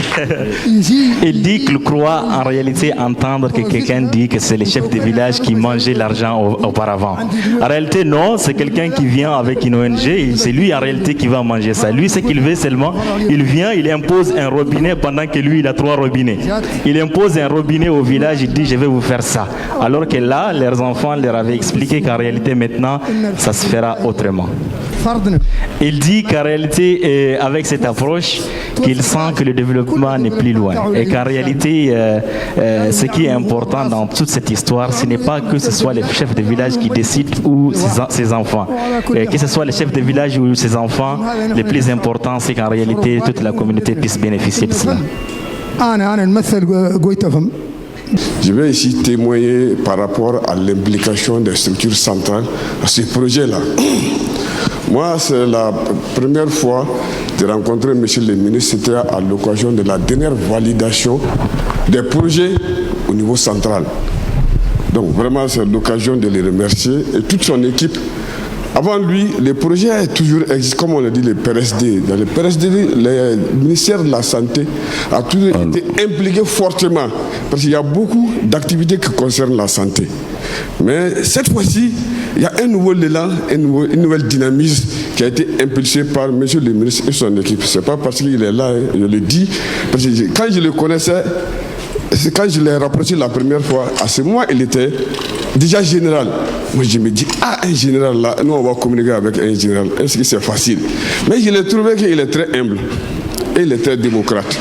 Il dit qu'il croit en réalité entendre que quelqu'un dit que c'est le chef de village qui mangeait l'argent auparavant. En réalité, non, c'est quelqu'un qui vient avec une ONG, c'est lui en réalité qui va manger ça. Lui, ce qu'il veut seulement, il vient, il impose un robinet pendant que lui, il a 3 robinets. Il impose un robinet au village, il dit je vais vous faire ça. Alors que là, leurs enfants leur avaient expliqué qu'en réalité maintenant, ça se fera autrement. Il dit qu'en réalité, avec cette approche, qu'il sent que le développement n'est plus loin. Et qu'en réalité, ce qui est important dans toute cette histoire, ce n'est pas que ce soit les chefs de village qui décident ou ses enfants. Que ce soit les chefs de village ou ses enfants, le plus important, c'est qu'en réalité, toute la communauté puisse bénéficier de cela. Je vais ici témoigner par rapport à l'implication des structures centrales à ce projet-là. Moi, c'est la première fois de rencontrer M. le ministre, c'était à l'occasion de la dernière validation des projets au niveau central. Donc vraiment, c'est l'occasion de les remercier et toute son équipe Avant lui, les projets toujours existent, comme on a dit, les PRSD. Dans les PRSD, le ministère de la Santé a toujours été impliqué fortement, parce qu'il y a beaucoup d'activités qui concernent la santé. Mais cette fois-ci, il y a un nouveau élan, une nouvelle dynamisme qui a été impulsée par M. le ministre et son équipe. Ce n'est pas parce qu'il est là, je le dis, parce que quand je le connaissais, quand je l'ai rapproché la première fois, à ce moment, il était déjà général. Moi, je me dis, un général là, nous, on va communiquer avec un général. Est-ce que c'est facile? Mais je l'ai trouvé qu'il est très humble et il est très démocrate.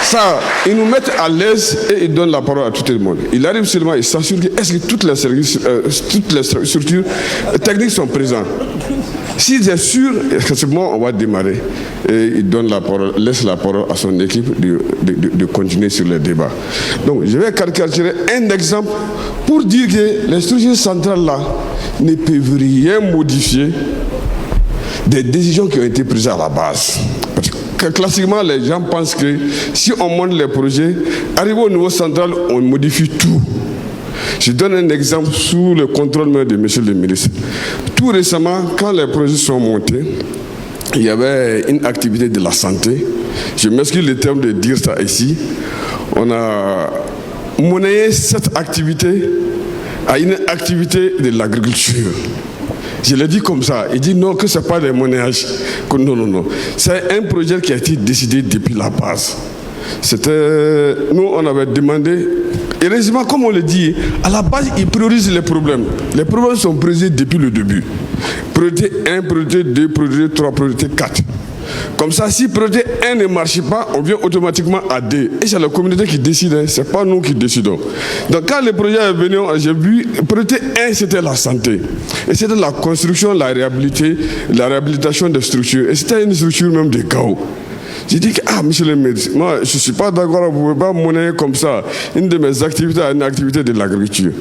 Ça, ils nous mettent à l'aise et ils donnent la parole à tout le monde. Il arrive seulement, il s'assure que est-ce que toutes les structures techniques sont présentes. S'il est sûr, effectivement, on va démarrer. Et il donne la parole, laisse la parole à son équipe de continuer sur le débat. Donc, je vais caricaturer un exemple pour dire que les structures centrales là ne peuvent rien modifier des décisions qui ont été prises à la base. Parce que classiquement, les gens pensent que si on monte les projets, arrivé au niveau central, on modifie tout. Je donne un exemple sous le contrôle de M. le ministre. Tout récemment, quand les projets sont montés, il y avait une activité de la santé. Je m'excuse le terme de dire ça ici. On a monnayé cette activité à une activité de l'agriculture. Je l'ai dit comme ça. Il dit non, que ce n'est pas des monnayages. Non. C'est un projet qui a été décidé depuis la base. Nous, on avait demandé, heureusement, comme on le dit, à la base, ils priorisent les problèmes. Les problèmes sont précisés depuis le début. Priorité 1, priorité 2, priorité 3, priorité 4. Comme ça, si priorité 1 ne marche pas, on vient automatiquement à 2. Et c'est la communauté qui décide, hein, ce n'est pas nous qui décidons. Donc quand le projet est venu, j'ai vu, priorité 1, c'était la santé. Et c'était la construction, la réhabilitation des structures. Et c'était une structure même de chaos. J'ai dit que, monsieur le ministre, moi, je ne suis pas d'accord, vous ne pouvez pas monnayer comme ça une de mes activités à une activité de l'agriculture.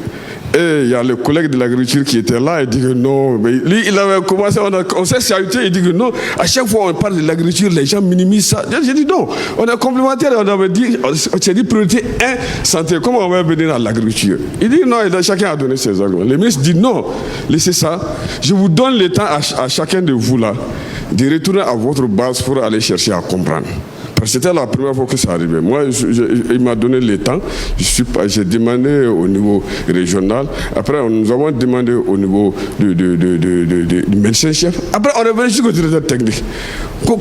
Et il y a le collègue de l'agriculture qui était là, il dit que non. Mais lui, il avait commencé, on s'est saluté, il dit que non. À chaque fois on parle de l'agriculture, les gens minimisent ça. J'ai dit non, on est complémentaires, on s'est dit priorité 1, santé. Comment on va venir à l'agriculture? Il dit non, chacun a donné ses arguments. Le ministre dit non, laissez ça. Je vous donne le temps à chacun de vous là de retourner à votre base pour aller chercher à comprendre. Parce que c'était la première fois que ça arrivait. Moi, il m'a donné le temps. J'ai demandé au niveau régional. Après, nous avons demandé au niveau du médecin-chef. Après, on est venu jusqu'au directeur technique.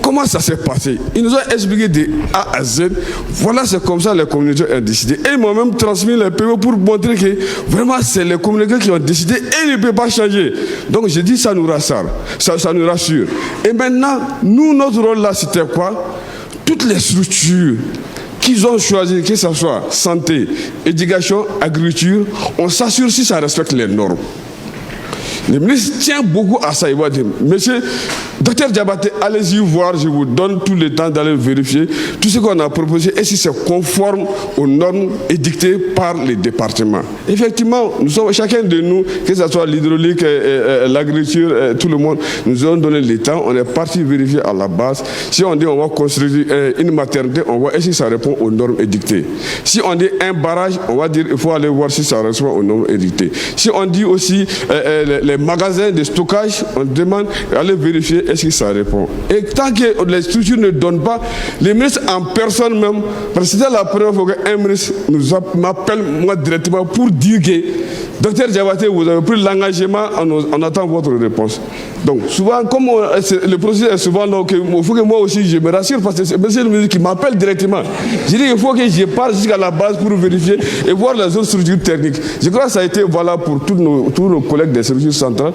Comment ça s'est passé? Ils nous ont expliqué de A à Z. Voilà, c'est comme ça les communautés ont décidé. Et ils m'ont même transmis les PO pour montrer que vraiment, c'est les communautés qui ont décidé et ils ne peuvent pas changer. Donc, j'ai dit, ça nous rassure. Ça nous rassure. Et maintenant, nous, notre rôle là, c'était quoi? Toutes les structures qu'ils ont choisies, que ce soit santé, éducation, agriculture, on s'assure si ça respecte les normes. Le ministre tient beaucoup à ça. Il va dire, monsieur, docteur Diabaté, allez-y voir, je vous donne tout le temps d'aller vérifier tout ce qu'on a proposé et si c'est conforme aux normes édictées par les départements. Effectivement, nous sommes, chacun de nous, que ce soit l'hydraulique, l'agriculture, tout le monde, nous avons donné le temps, on est parti vérifier à la base. Si on dit on va construire une maternité, on va essayer si ça répond aux normes édictées. Si on dit un barrage, on va dire il faut aller voir si ça répond aux normes édictées. Si on dit aussi les magasins de stockage, on demande d'aller vérifier est-ce que ça répond. Et tant que les structures ne donnent pas, les ministres en personne même, parce que c'était la première fois qu'un ministre m'appelle moi directement pour dire que docteur Diabaté, vous avez pris l'engagement, on attend votre réponse. Donc souvent, comme le processus est souvent long, il faut que moi aussi je me rassure parce que c'est monsieur le ministre qui m'appelle directement. Je dis qu'il faut que je parte jusqu'à la base pour vérifier et voir les autres structures techniques. Je crois que ça a été valable pour tous nos collègues des structures centrales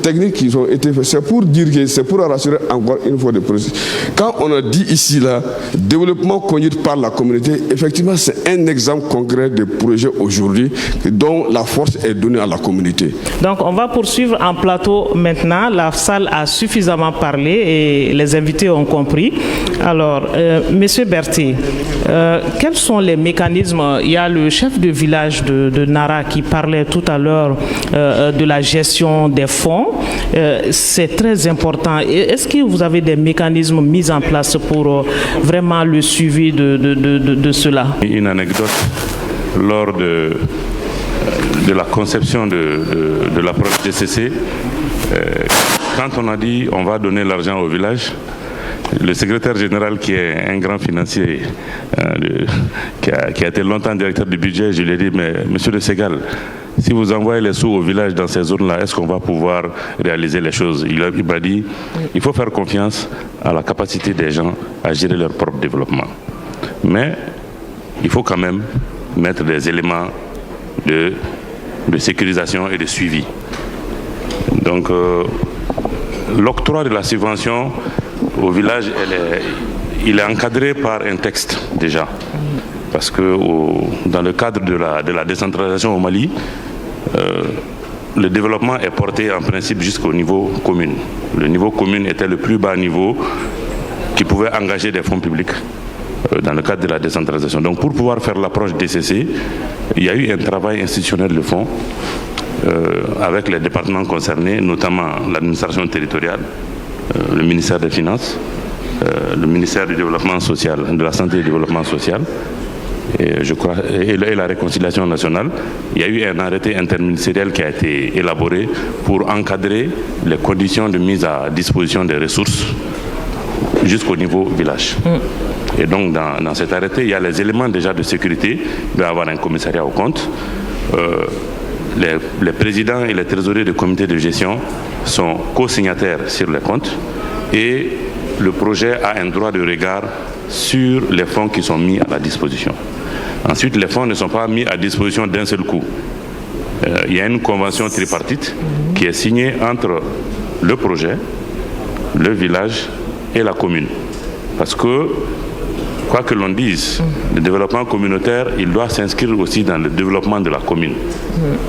techniques qui ont été faits. C'est pour dire que c'est pour rassurer encore une fois le processus. Quand on a dit ici là, développement conduit par la communauté, effectivement c'est un exemple concret de projet aujourd'hui dont la force est donnée à la communauté. Donc on va poursuivre en plateau maintenant. La salle a suffisamment parlé et les invités ont compris. Alors, Monsieur Berthier, quels sont les mécanismes? Il y a le chef de village de Nara qui parlait tout à l'heure de la gestion des fonds. C'est très important. Est-ce que vous avez des mécanismes mis en place pour vraiment le suivi de cela? Une anecdote. Lors de de la conception de l'approche DCC, quand on a dit on va donner l'argent au village, le secrétaire général, qui est un grand financier, qui a été longtemps directeur du budget, je lui ai dit, mais monsieur de Ségal, si vous envoyez les sous au village dans ces zones-là, est-ce qu'on va pouvoir réaliser les choses? Il m'a dit, il faut faire confiance à la capacité des gens à gérer leur propre développement. Mais il faut quand même mettre des éléments de sécurisation et de suivi. Donc, l'octroi de la subvention au village, il est encadré par un texte déjà. Parce que dans le cadre de la décentralisation au Mali, le développement est porté en principe jusqu'au niveau commune. Le niveau commune était le plus bas niveau qui pouvait engager des fonds publics dans le cadre de la décentralisation. Donc pour pouvoir faire l'approche DCC, il y a eu un travail institutionnel de fond avec les départements concernés, notamment l'administration territoriale, le ministère des Finances, le ministère du Développement social, de la Santé et du Développement social, et je crois, et la réconciliation nationale. Il y a eu un arrêté interministériel qui a été élaboré pour encadrer les conditions de mise à disposition des ressources jusqu'au niveau village. Et donc dans cet arrêté, il y a les éléments déjà de sécurité. Il va y avoir un commissariat au compte. Les présidents et les trésoriers du comité de gestion sont co-signataires sur les comptes et le projet a un droit de regard sur les fonds qui sont mis à la disposition. Ensuite, les fonds ne sont pas mis à disposition d'un seul coup. Il y a une convention tripartite qui est signée entre le projet, le village et la commune. Parce que, quoi que l'on dise, le développement communautaire, il doit s'inscrire aussi dans le développement de la commune.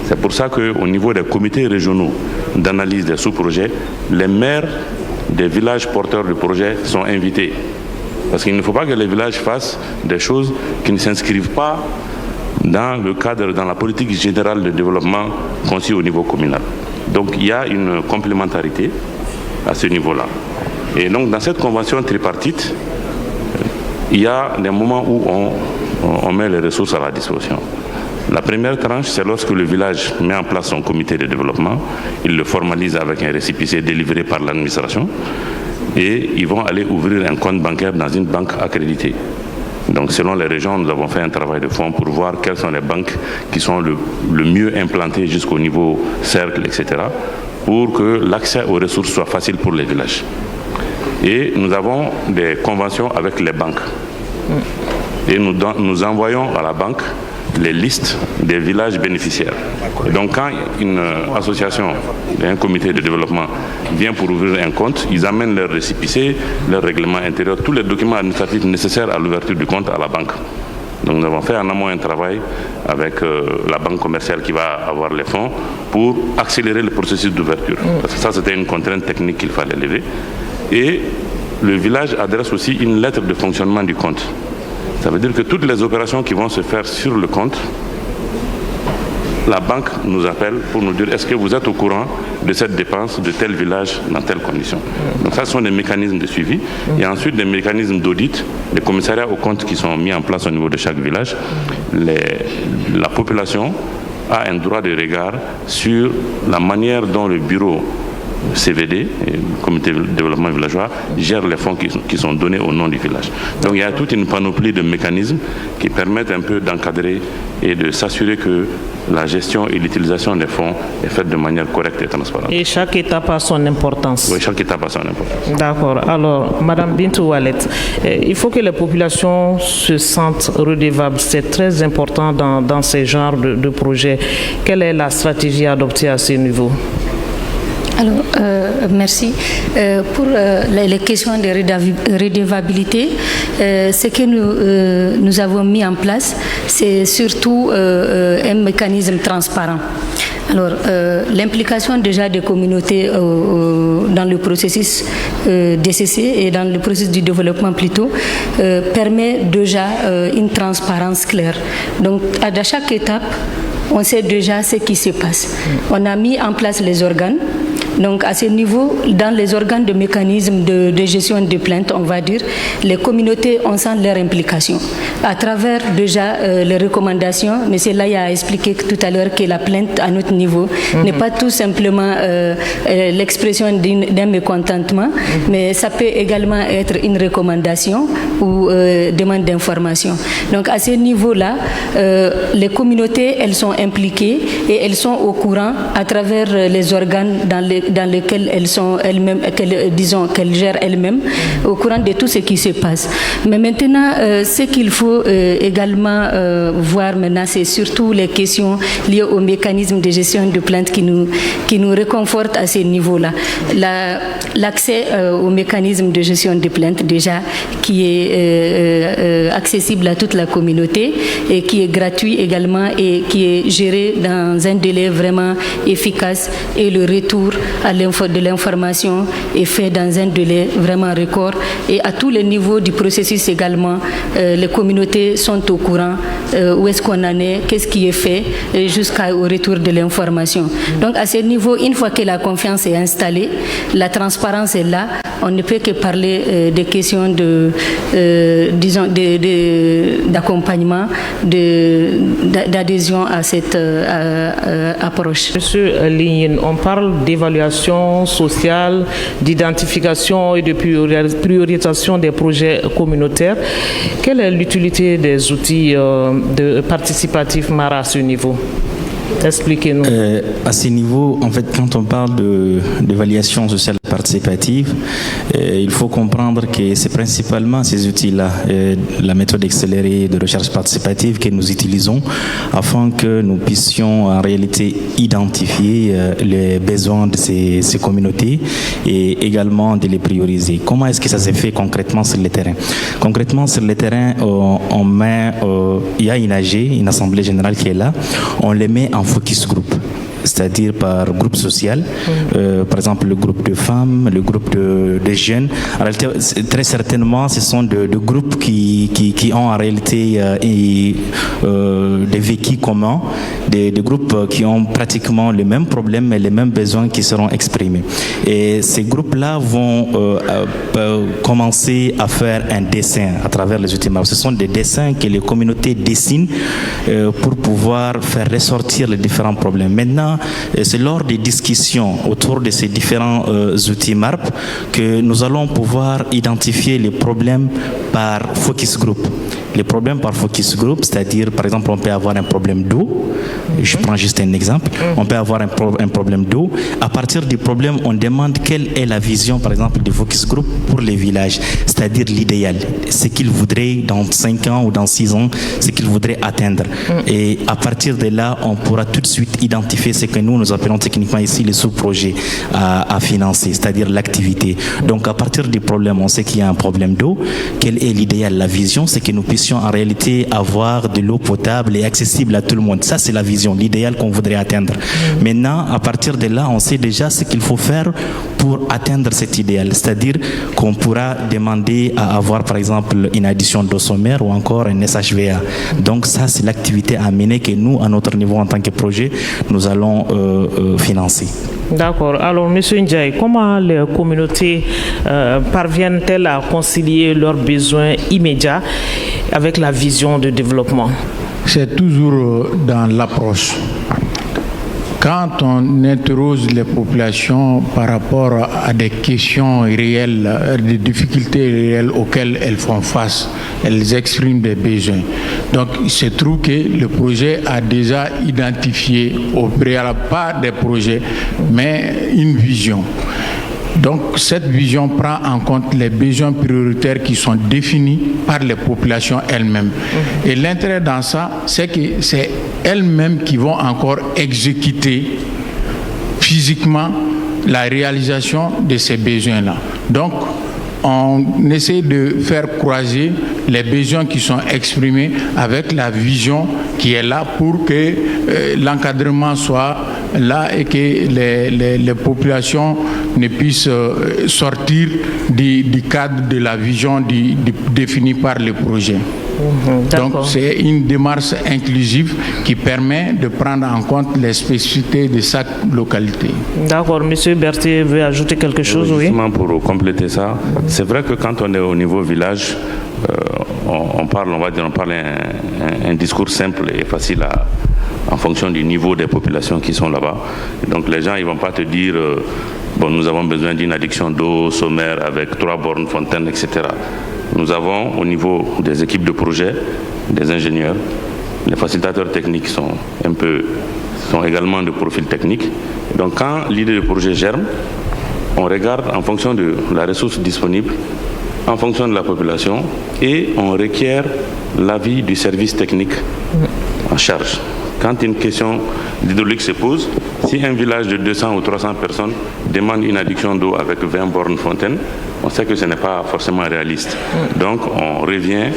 C'est pour ça qu'au niveau des comités régionaux d'analyse des sous-projets, les maires des villages porteurs du projet sont invités. Parce qu'il ne faut pas que les villages fassent des choses qui ne s'inscrivent pas dans le cadre, dans la politique générale de développement conçue au niveau communal. Donc il y a une complémentarité à ce niveau-là. Et donc dans cette convention tripartite, il y a des moments où on met les ressources à la disposition. La première tranche, c'est lorsque le village met en place son comité de développement, il le formalise avec un récépissé délivré par l'administration et ils vont aller ouvrir un compte bancaire dans une banque accréditée. Donc selon les régions, nous avons fait un travail de fond pour voir quelles sont les banques qui sont le mieux implantées jusqu'au niveau cercle, etc., pour que l'accès aux ressources soit facile pour les villages. Et nous avons des conventions avec les banques. Et nous envoyons à la banque les listes des villages bénéficiaires. Donc quand une association, un comité de développement vient pour ouvrir un compte, ils amènent leur récépissé, leur règlement intérieur, tous les documents administratifs nécessaires à l'ouverture du compte à la banque. Donc nous avons fait en amont un travail avec la banque commerciale qui va avoir les fonds pour accélérer le processus d'ouverture. Parce que ça, c'était une contrainte technique qu'il fallait lever. Et le village adresse aussi une lettre de fonctionnement du compte. Ça veut dire que toutes les opérations qui vont se faire sur le compte, la banque nous appelle pour nous dire est-ce que vous êtes au courant de cette dépense de tel village dans telle condition. Donc ça, ce sont des mécanismes de suivi. Et ensuite des mécanismes d'audit, des commissariats aux comptes qui sont mis en place au niveau de chaque village. La population a un droit de regard sur la manière dont le bureau CVD, le comité de développement villageois, gère les fonds qui sont donnés au nom du village. Donc il y a toute une panoplie de mécanismes qui permettent un peu d'encadrer et de s'assurer que la gestion et l'utilisation des fonds est faite de manière correcte et transparente. Et chaque étape a son importance. Oui, chaque étape a son importance. D'accord. Alors, Madame Bintou Wallet, il faut que les populations se sentent redevables. C'est très important dans ces genres de projets. Quelle est la stratégie adoptée à ce niveau? Alors, merci. Pour les questions de redevabilité, ce que nous avons mis en place, c'est surtout un mécanisme transparent. Alors, l'implication déjà des communautés dans le processus DCC et dans le processus du développement plutôt permet déjà une transparence claire. Donc, à chaque étape, on sait déjà ce qui se passe. On a mis en place les organes Donc à ce niveau, dans les organes de mécanisme de gestion des plaintes, on va dire, les communautés, on sent leur implication. À travers déjà les recommandations, M. Laya a expliqué tout à l'heure que la plainte à notre niveau n'est pas tout simplement l'expression d'un mécontentement, mais ça peut également être une recommandation ou demande d'information. Donc à ce niveau-là, les communautés, elles sont impliquées et elles sont au courant à travers les organes dans lesquels elles sont elles-mêmes, qu'elles gèrent elles-mêmes, au courant de tout ce qui se passe. Mais maintenant, ce qu'il faut également voir maintenant, c'est surtout les questions liées au mécanisme de gestion de plaintes qui nous réconfortent à ce niveau-là. L'accès au mécanisme de gestion de plaintes, déjà, qui est accessible à toute la communauté et qui est gratuit également et qui est géré dans un délai vraiment efficace, et le retour de l'information est fait dans un délai vraiment record, et à tous les niveaux du processus également, les communautés sont au courant où est-ce qu'on en est, qu'est-ce qui est fait jusqu'au retour de l'information. Donc à ce niveau, une fois que la confiance est installée, la transparence est là, on ne peut que parler des questions d'accompagnement, d'adhésion à cette approche. Monsieur Ligne, on parle d'évaluation sociale, d'identification et de priorisation des projets communautaires. Quelle est l'utilité des outils participatifs MARA à ce niveau? Expliquez-nous. À ce niveau, en fait, quand on parle d'évaluation sociale participative, il faut comprendre que c'est principalement ces outils-là, la méthode accélérée de recherche participative que nous utilisons afin que nous puissions en réalité identifier les besoins de ces communautés et également de les prioriser. Comment est-ce que ça s'est fait concrètement sur le terrain? Concrètement, sur le terrain, il y a une AG, une assemblée générale qui est là, on les met en focus group, c'est-à-dire par groupe social, par exemple le groupe de femmes, le groupe de jeunes. En réalité, très certainement, ce sont de groupes qui ont en réalité des vécus communs, des groupes qui ont pratiquement les mêmes problèmes et les mêmes besoins qui seront exprimés. Et ces groupes-là vont commencer à faire un dessin à travers les outils MARA. Ce sont des dessins que les communautés dessinent pour pouvoir faire ressortir les différents problèmes. Maintenant, c'est lors des discussions autour de ces différents outils MARP que nous allons pouvoir identifier les problèmes par focus group. Les problèmes par focus group, c'est-à-dire, par exemple, on peut avoir un problème d'eau. Je prends juste un exemple. On peut avoir un problème d'eau. À partir du problème, on demande quelle est la vision, par exemple, du focus group pour les villages, c'est-à-dire l'idéal, ce qu'ils voudraient dans 5 ans ou dans 6 ans, ce qu'ils voudraient atteindre. Et à partir de là, on pourra tout de suite identifier ce que nous appelons techniquement ici les sous-projets à financer, c'est-à-dire l'activité. Donc, à partir du problème, on sait qu'il y a un problème d'eau. Quel est l'idéal? La vision, c'est que nous puissions en réalité avoir de l'eau potable et accessible à tout le monde. Ça, c'est la vision, l'idéal qu'on voudrait atteindre. Maintenant, à partir de là, on sait déjà ce qu'il faut faire pour atteindre cet idéal. C'est-à-dire qu'on pourra demander à avoir, par exemple, une addition d'eau sommaire ou encore un SHVA. Donc ça, c'est l'activité à mener que nous, à notre niveau en tant que projet, nous allons financer. D'accord. Alors, M. Ndiaye, comment les communautés parviennent-elles à concilier leurs besoins immédiats avec la vision de développement? C'est toujours dans l'approche. Quand on interroge les populations par rapport à des questions réelles, des difficultés réelles auxquelles elles font face, elles expriment des besoins. Donc, il se trouve que le projet a déjà identifié au préalable, pas des projets, mais une vision. Donc, cette vision prend en compte les besoins prioritaires qui sont définis par les populations elles-mêmes. Et l'intérêt dans ça, c'est que c'est elles-mêmes qui vont encore exécuter physiquement la réalisation de ces besoins-là. Donc, on essaie de faire croiser les besoins qui sont exprimés avec la vision qui est là pour que l'encadrement soit là et que les populations ne puissent sortir du cadre de la vision définie par le projet. Donc c'est une démarche inclusive qui permet de prendre en compte les spécificités de chaque localité. D'accord, M. Berthier veut ajouter quelque chose, oui. Justement pour compléter ça, c'est vrai que quand on est au niveau village, on parle un discours simple et facile en fonction du niveau des populations qui sont là-bas. Donc les gens, ils ne vont pas te dire nous avons besoin d'une adduction d'eau sommaire avec 3 bornes fontaines, etc. Nous avons au niveau des équipes de projet, des ingénieurs, les facilitateurs techniques sont également de profil technique. Donc quand l'idée de projet germe, on regarde en fonction de la ressource disponible, en fonction de la population, et on requiert l'avis du service technique en charge. Quand une question d'hydraulique se pose, si un village de 200 ou 300 personnes demande une adduction d'eau avec 20 bornes fontaines, on sait que ce n'est pas forcément réaliste. Donc on revient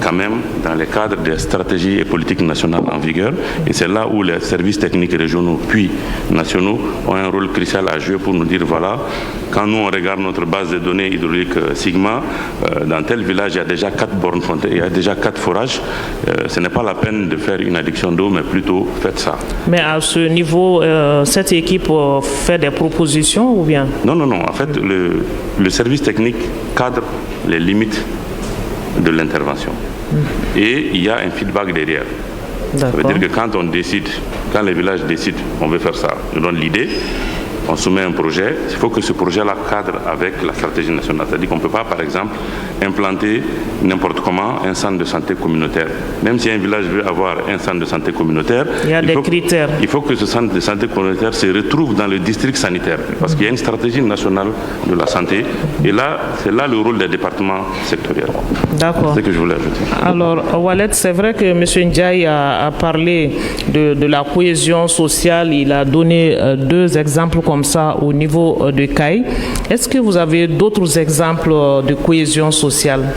quand même dans les cadres des stratégies et politiques nationales en vigueur, et c'est là où les services techniques régionaux puis nationaux ont un rôle crucial à jouer pour nous dire voilà, quand nous on regarde notre base de données hydrauliques Sigma, dans tel village il y a déjà 4 bornes fontaines, il y a déjà 4 forages, ce n'est pas la peine de faire une adduction d'eau, mais plutôt faites ça. Mais à ce niveau, cette équipe fait des propositions ou bien? Non, en fait le service technique cadre les limites de l'intervention. Et il y a un feedback derrière. Ça veut dire que quand les villages décident, on veut faire ça, je donne l'idée, on soumet un projet, il faut que ce projet-là cadre avec la stratégie nationale. C'est-à-dire qu'on ne peut pas, par exemple, implanter n'importe comment un centre de santé communautaire. Même si un village veut avoir un centre de santé communautaire, il y a des critères. Il faut que ce centre de santé communautaire se retrouve dans le district sanitaire, parce qu'il y a une stratégie nationale de la santé, et là, c'est là le rôle des départements sectoriels. D'accord. C'est ce que je voulais ajouter. Alors, Wallet, c'est vrai que M. Ndiaye a parlé de la cohésion sociale, il a donné 2 exemples comme ça au niveau de CAI. Est-ce que vous avez d'autres exemples de cohésion sociale?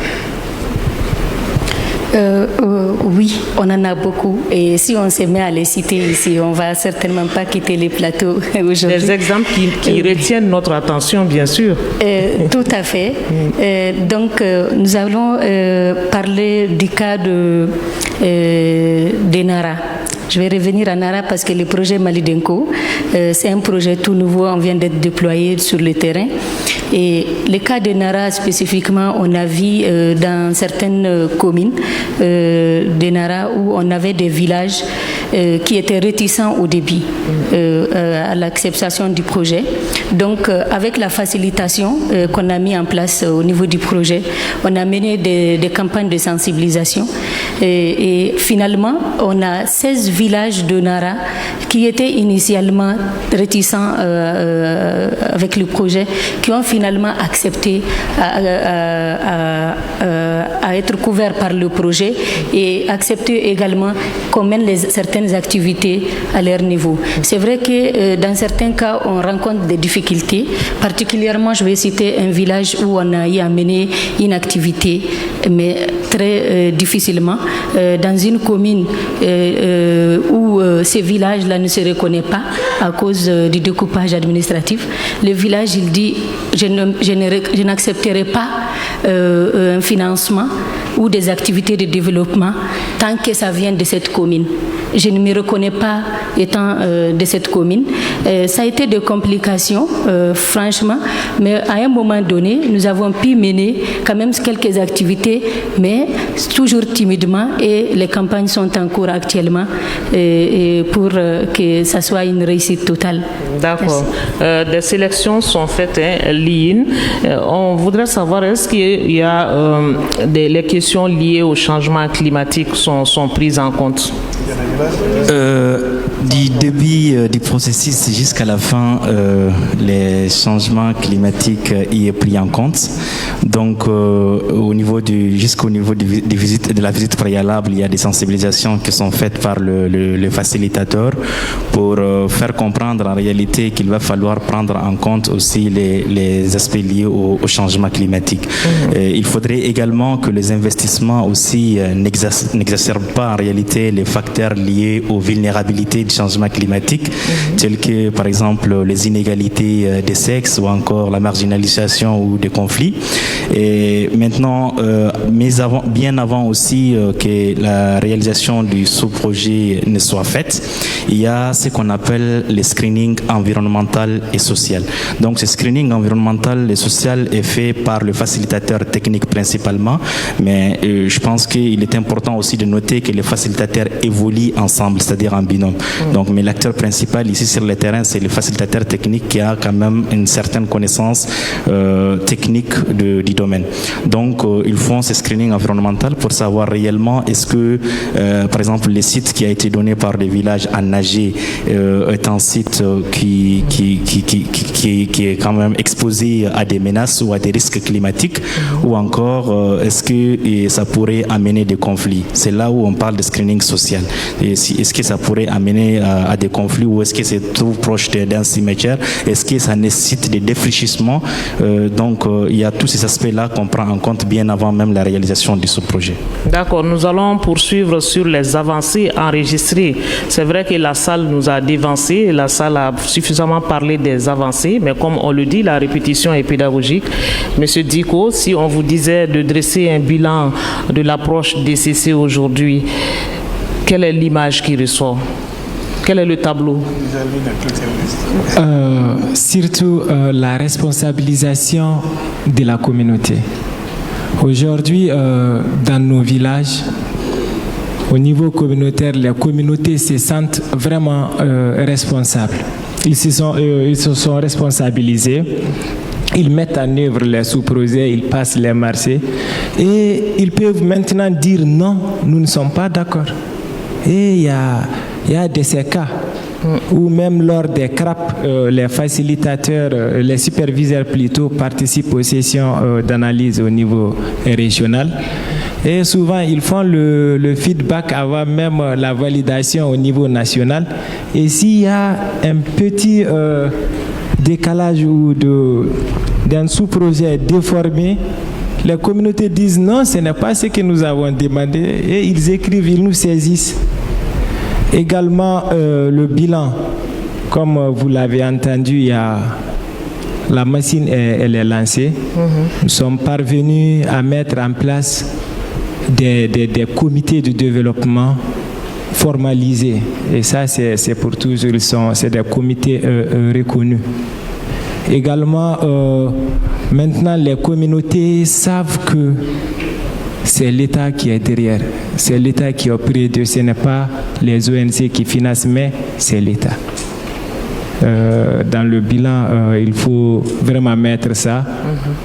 Oui, on en a beaucoup. Et si on se met à les citer ici, on ne va certainement pas quitter les plateaux aujourd'hui. Des exemples qui retiennent notre attention, bien sûr. Tout à fait. Donc, nous allons parler du cas de Nara. Je vais revenir à Nara parce que le projet Malidenko, c'est un projet tout nouveau, on vient d'être déployé sur le terrain. Et le cas de Nara spécifiquement, on a vu dans certaines communes de Nara où on avait des villages qui étaient réticents au début à l'acceptation du projet. Donc avec la facilitation qu'on a mis en place au niveau du projet, on a mené des campagnes de sensibilisation et finalement on a 16 villages de Nara qui étaient initialement réticents avec le projet, qui ont finalement accepté à être couverts par le projet et accepté également qu'on mène certaines activités à leur niveau. C'est vrai que dans certains cas, on rencontre des difficultés. Particulièrement, je vais citer un village où on a eu à mener une activité, mais très difficilement, dans une commune où ce village-là ne se reconnaît pas à cause du découpage administratif. Le village, il dit, je n'accepterai pas un financement ou des activités de développement tant que ça vient de cette commune. Je ne me reconnais pas étant de cette commune. Ça a été des complications, franchement, mais à un moment donné, nous avons pu mener quand même quelques activités, mais toujours timidement, et les campagnes sont en cours actuellement pour que ça soit une réussite totale. D'accord. Des sélections sont faites, l'IN. On voudrait savoir, est-ce qu'il y a les questions liées au changement climatique sont prises en compte? Du début du processus jusqu'à la fin, les changements climatiques y est pris en compte. Donc, jusqu'au niveau de la visite préalable, il y a des sensibilisations qui sont faites par le facilitateur pour faire comprendre en réalité qu'il va falloir prendre en compte aussi les aspects liés au changement climatique. Il faudrait également que les investissements aussi n'exacerbent pas en réalité les facteurs liés aux vulnérabilités du changement changement climatique, tels que par exemple les inégalités des sexes ou encore la marginalisation ou des conflits. Et maintenant, bien avant aussi que la réalisation du sous-projet ne soit faite, il y a ce qu'on appelle le screening environnemental et social. Donc ce screening environnemental et social est fait par le facilitateur technique principalement, mais je pense qu'il est important aussi de noter que les facilitateurs évoluent ensemble, c'est-à-dire en binôme. Donc, mais l'acteur principal ici sur le terrain, c'est le facilitateur technique qui a quand même une certaine connaissance technique du domaine. Donc, ils font ce screening environnemental pour savoir réellement est-ce que, par exemple, le site qui a été donné par le village à Nager est un site qui est quand même exposé à des menaces ou à des risques climatiques, ou encore est-ce que ça pourrait amener des conflits. C'est là où on parle de screening social. Est-ce que ça pourrait amener à des conflits, ou est-ce que c'est trop proche d'un cimetière? Est-ce que ça nécessite des défrichements? Donc il y a tous ces aspects-là qu'on prend en compte bien avant même la réalisation de ce projet. D'accord, nous allons poursuivre sur les avancées enregistrées. C'est vrai que la salle nous a dévancé, la salle a suffisamment parlé des avancées, mais comme on le dit, la répétition est pédagogique. Monsieur Diko, si on vous disait de dresser un bilan de l'approche DCC aujourd'hui, quelle est l'image qui ressort? Quel est le tableau? Surtout la responsabilisation de la communauté. Aujourd'hui, dans nos villages, au niveau communautaire, les communautés se sentent vraiment responsables. Ils se sont responsabilisés. Ils mettent en œuvre les sous-projets, ils passent les marchés et ils peuvent maintenant dire non, nous ne sommes pas d'accord. Et il y a de ces cas où même lors des CRAP, les facilitateurs, les superviseurs plutôt participent aux sessions d'analyse au niveau régional. Et souvent, ils font le feedback avant même la validation au niveau national. Et s'il y a un petit décalage ou d'un sous-projet déformé, les communautés disent non, ce n'est pas ce que nous avons demandé, et ils écrivent, ils nous saisissent. Également, le bilan, comme vous l'avez entendu, il y a la machine, elle est lancée. Nous sommes parvenus à mettre en place des comités de développement formalisés. Et ça, c'est pour toujours, c'est des comités reconnus. Également, maintenant, les communautés savent que c'est l'État qui est derrière. C'est l'État qui est auprès d'eux. Ce n'est pas les ONG qui financent, mais c'est l'État. Dans le bilan, il faut vraiment mettre ça.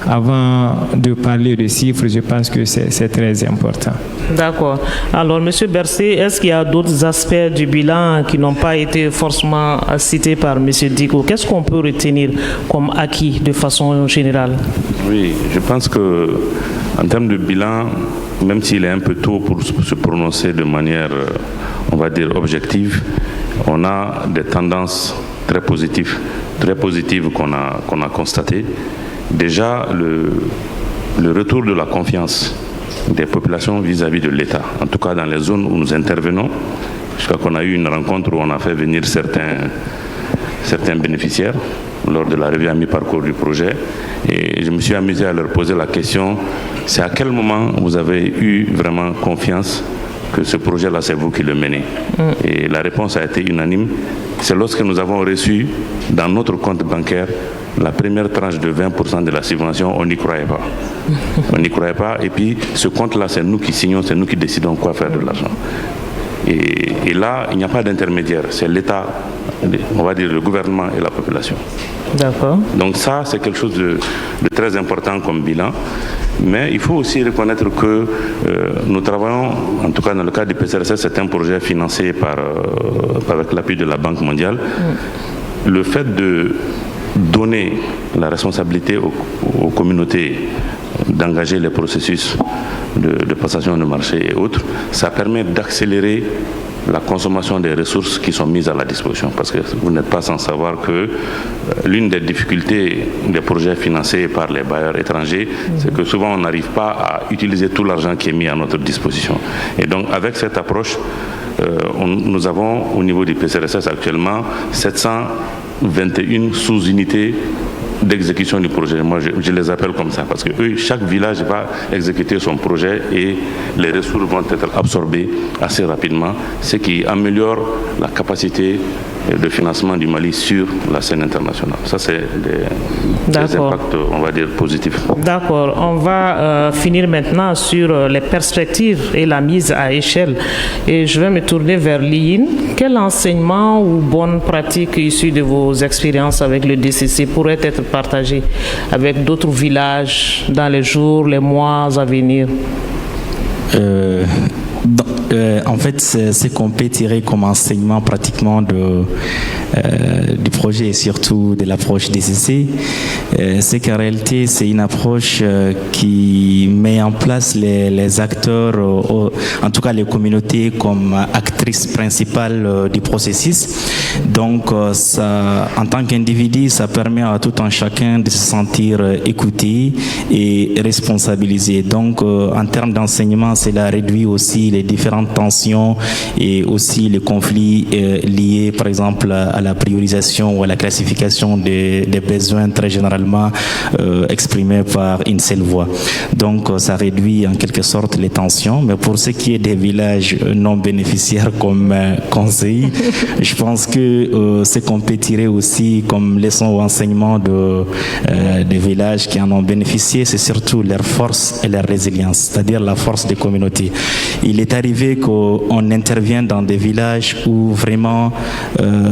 Avant de parler de chiffres, je pense que c'est très important. D'accord. Alors, M. Bercé, est-ce qu'il y a d'autres aspects du bilan qui n'ont pas été forcément cités par M. Diko? Qu'est-ce qu'on peut retenir comme acquis de façon générale? Oui, je pense que en termes de bilan, même s'il est un peu tôt pour se prononcer de manière, on va dire, objective, on a des tendances très positives qu'on a constatées. Déjà, le retour de la confiance des populations vis-à-vis de l'État, en tout cas dans les zones où nous intervenons. Je crois qu'on a eu une rencontre où on a fait venir certains bénéficiaires lors de la revue à mi-parcours du projet, et je me suis amusé à leur poser la question, c'est à quel moment vous avez eu vraiment confiance que ce projet-là, c'est vous qui le menez? Et la réponse a été unanime. C'est lorsque nous avons reçu dans notre compte bancaire la première tranche de 20% de la subvention, on n'y croyait pas. On n'y croyait pas, et puis ce compte-là, c'est nous qui signons, c'est nous qui décidons quoi faire de l'argent. Et là, il n'y a pas d'intermédiaire, c'est l'État, on va dire le gouvernement et la population. D'accord. Donc ça, c'est quelque chose de très important comme bilan. Mais il faut aussi reconnaître que nous travaillons, en tout cas dans le cadre du PCRC, c'est un projet financé avec l'appui de la Banque mondiale. Le fait de donner la responsabilité aux communautés d'engager les processus de passation de marché et autres, ça permet d'accélérer la consommation des ressources qui sont mises à la disposition. Parce que vous n'êtes pas sans savoir que l'une des difficultés des projets financés par les bailleurs étrangers, c'est que souvent on n'arrive pas à utiliser tout l'argent qui est mis à notre disposition. Et donc avec cette approche, nous avons au niveau du PCRSS actuellement 721 sous-unités d'exécution du projet. Moi, je les appelle comme ça parce que chaque village va exécuter son projet et les ressources vont être absorbées assez rapidement, ce qui améliore la capacité de financement du Mali sur la scène internationale. Ça, c'est des impacts, on va dire, positifs. D'accord. On va finir maintenant sur les perspectives et la mise à échelle. Et je vais me tourner vers l'IIN. Quel enseignement ou bonne pratique issues de vos expériences avec le DCC pourrait être partagé avec d'autres villages dans les jours, les mois à venir? En fait, ce qu'on peut tirer comme enseignement pratiquement du projet et surtout de l'approche DCC, c'est qu'en réalité, c'est une approche qui met en place les acteurs, en tout cas les communautés, comme actrices principales du processus. Donc, ça, en tant qu'individu, ça permet à tout un chacun de se sentir écouté et responsabilisé. Donc, en termes d'enseignement, cela réduit aussi les différentes tensions et aussi les conflits liés, par exemple, à la priorisation ou à la classification des besoins très généralement exprimés par une seule voix. Donc, ça réduit en quelque sorte les tensions. Mais pour ce qui est des villages non bénéficiaires comme conseil, je pense que ce qu'on peut tirer aussi comme leçon ou enseignement des villages qui en ont bénéficié, c'est surtout leur force et leur résilience, c'est-à-dire la force des communautés. Il est arrivé qu'on intervient dans des villages où vraiment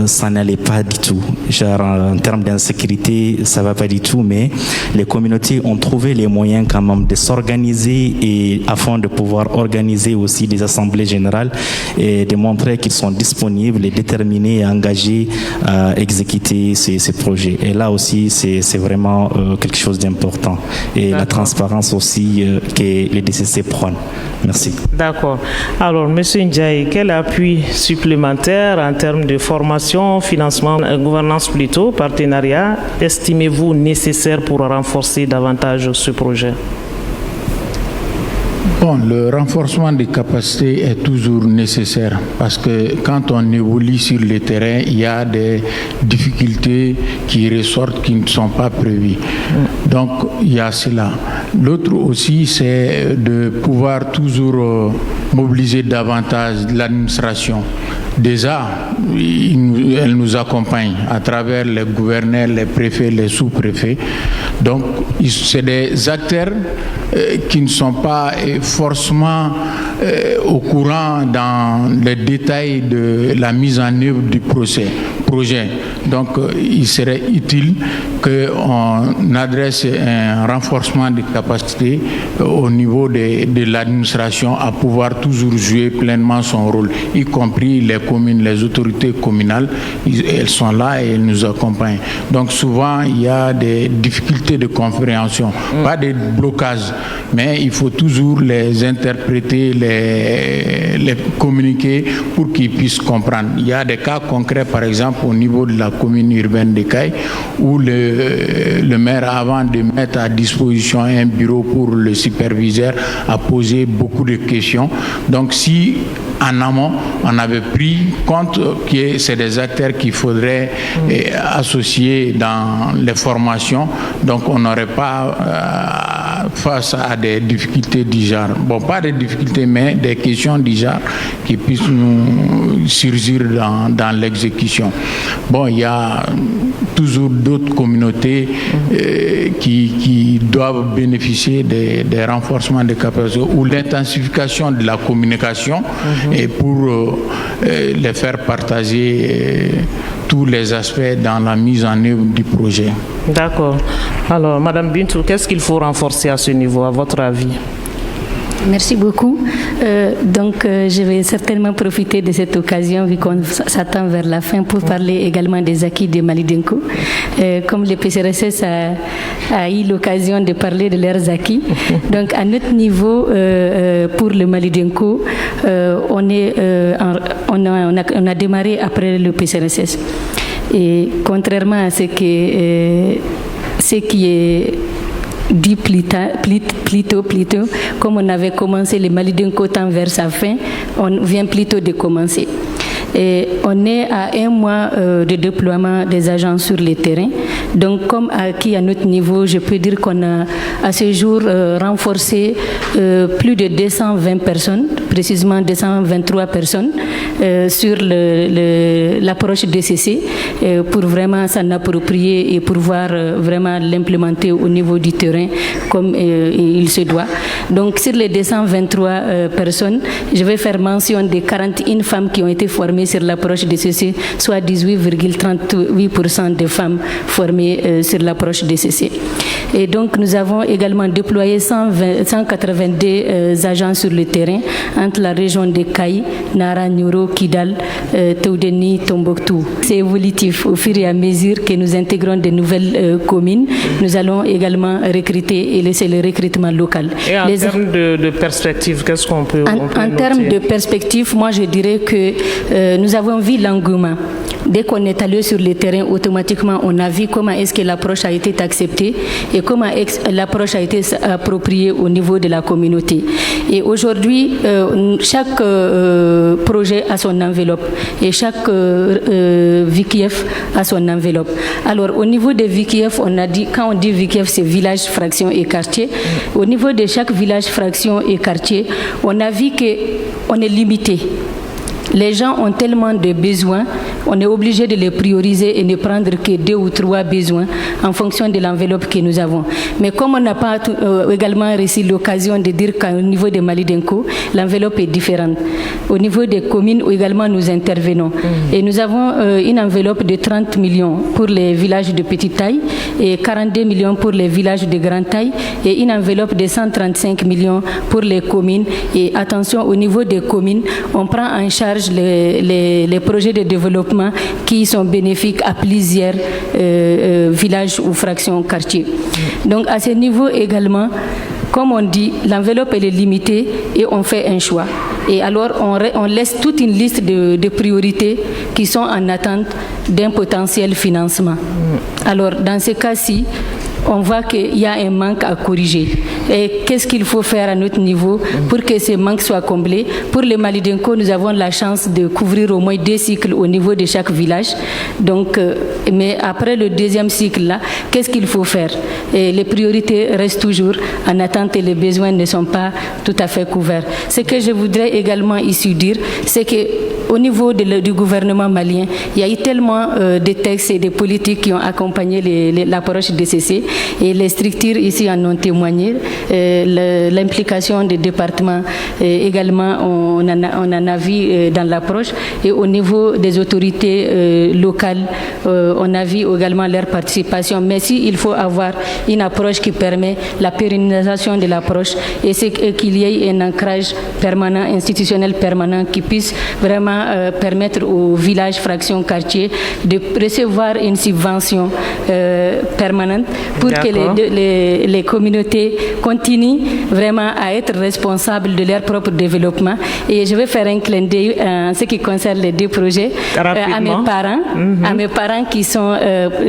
ça n'allait pas du tout. Genre en termes d'insécurité, ça va pas du tout, mais les communautés ont trouvé les moyens quand même de s'organiser et afin de pouvoir organiser aussi des assemblées générales et de montrer qu'ils sont disponibles et déterminés et engagés à exécuter ces projets. Et là aussi, c'est vraiment quelque chose d'important. Et la transparence aussi que les DCC prônent. Merci. D'accord. Alors, M. Ndiaye, quel appui supplémentaire en termes de formation, financement, gouvernance plutôt, partenariat, estimez-vous nécessaire pour renforcer davantage ce projet? Bon, le renforcement des capacités est toujours nécessaire parce que quand on évolue sur le terrain, il y a des difficultés qui ressortent qui ne sont pas prévues. Donc, il y a cela. L'autre aussi, c'est de pouvoir toujours mobiliser davantage l'administration. Déjà, elle nous accompagne à travers les gouverneurs, les préfets, les sous-préfets. Donc, c'est des acteurs qui ne sont pas forcément au courant dans les détails de la mise en œuvre du projet. Donc, il serait utile qu'on adresse un renforcement des capacités au niveau de l'administration à pouvoir toujours jouer pleinement son rôle, y compris les communes, les autorités communales. Elles sont là et elles nous accompagnent. Donc, souvent, il y a des difficultés de compréhension, pas de blocage, mais il faut toujours les interpréter, les communiquer pour qu'ils puissent comprendre. Il y a des cas concrets, par exemple, au niveau de la commune urbaine de Caille, où le maire, avant de mettre à disposition un bureau pour le superviseur, a posé beaucoup de questions. Donc, si en amont, on avait pris compte que c'est des acteurs qu'il faudrait associer dans les formations, donc on n'aurait pas face à des difficultés du genre. Bon, pas des difficultés, mais des questions du genre qui puissent nous surgir dans l'exécution. Bon, il y a toujours d'autres communautés qui doivent bénéficier des renforcements des capacités ou l'intensification de la communication et pour les faire partager tous les aspects dans la mise en œuvre du projet. D'accord. Alors, Madame Bintou, qu'est-ce qu'il faut renforcer à ce niveau, à votre avis? Merci beaucoup. Je vais certainement profiter de cette occasion, vu qu'on s'attend vers la fin, pour parler également des acquis de Malidenko. Comme le PCRSS a eu l'occasion de parler de leurs acquis. Donc, à notre niveau, pour le Malidenko, on a démarré après le PCRSS. Et contrairement à ce qui est dit plus tôt, comme on avait commencé le Malidenko temps vers sa fin, on vient plutôt de commencer. Et on est à 1 mois de déploiement des agents sur le terrain. Donc, comme acquis à notre niveau, je peux dire qu'on a à ce jour renforcé plus de 220 personnes, précisément 223 personnes, sur l'approche DCC pour vraiment s'en approprier et pouvoir vraiment l'implémenter au niveau du terrain comme il se doit. Donc, sur les 223 personnes, je vais faire mention des 41 femmes qui ont été formées sur l'approche DCC, soit 18,38% de femmes formées sur l'approche DCC. Et donc, nous avons également déployé 182 agents sur le terrain entre la région de Kaï, Nara, Nyoro, Kidal, Toudeni, Tombouctou. C'est évolutif. Au fur et à mesure que nous intégrons de nouvelles communes, nous allons également recruter et laisser le recrutement local. Et en termes de perspective, qu'est-ce qu'on peut En termes de perspective, moi je dirais que nous avons vu l'engouement. Dès qu'on est allé sur le terrain, automatiquement, on a vu comment est-ce que l'approche a été acceptée et comment l'approche a été appropriée au niveau de la communauté. Et aujourd'hui, chaque projet a son enveloppe et chaque VKF a son enveloppe. Alors, au niveau des VKF, on a dit, quand on dit VKF, c'est village, fraction et quartier. Au niveau de chaque village, fraction et quartier, on a vu qu'on est limité. Les gens ont tellement de besoins, on est obligé de les prioriser et ne prendre que 2 ou 3 besoins en fonction de l'enveloppe que nous avons. Mais comme on n'a pas également reçu l'occasion de dire qu'au niveau de Malidenko, l'enveloppe est différente. Au niveau des communes, également, nous intervenons. Et nous avons une enveloppe de 30 millions pour les villages de petite taille et 42 millions pour les villages de grande taille et une enveloppe de 135 millions pour les communes. Et attention, au niveau des communes, on prend en charge les projets de développement qui sont bénéfiques à plusieurs villages ou fractions quartiers. Donc à ce niveau également, comme on dit, l'enveloppe elle est limitée et on fait un choix. Et alors on laisse toute une liste de priorités qui sont en attente d'un potentiel financement. Alors dans ce cas-ci, on voit qu'il y a un manque à corriger. Et qu'est-ce qu'il faut faire à notre niveau pour que ce manque soit comblé? Pour le Malidenko, nous avons la chance de couvrir au moins 2 cycles au niveau de chaque village. Donc, mais après le 2e cycle-là, qu'est-ce qu'il faut faire? Et les priorités restent toujours en attente et les besoins ne sont pas tout à fait couverts. Ce que je voudrais également ici dire, c'est qu'au niveau du gouvernement malien, il y a eu tellement de textes et de politiques qui ont accompagné l'approche DCC et les structures ici en ont témoigné. L'implication des départements également, on en a vu dans l'approche et au niveau des autorités locales, on a vu également leur participation. Mais il faut avoir une approche qui permet la pérennisation de l'approche et c'est qu'il y ait un ancrage permanent, institutionnel permanent qui puisse vraiment permettre aux villages, fractions, quartiers de recevoir une subvention permanente pour que les communautés continuent vraiment à être responsables de leur propre développement. Et je vais faire un clin d'œil en ce qui concerne les 2 projets à mes parents qui sont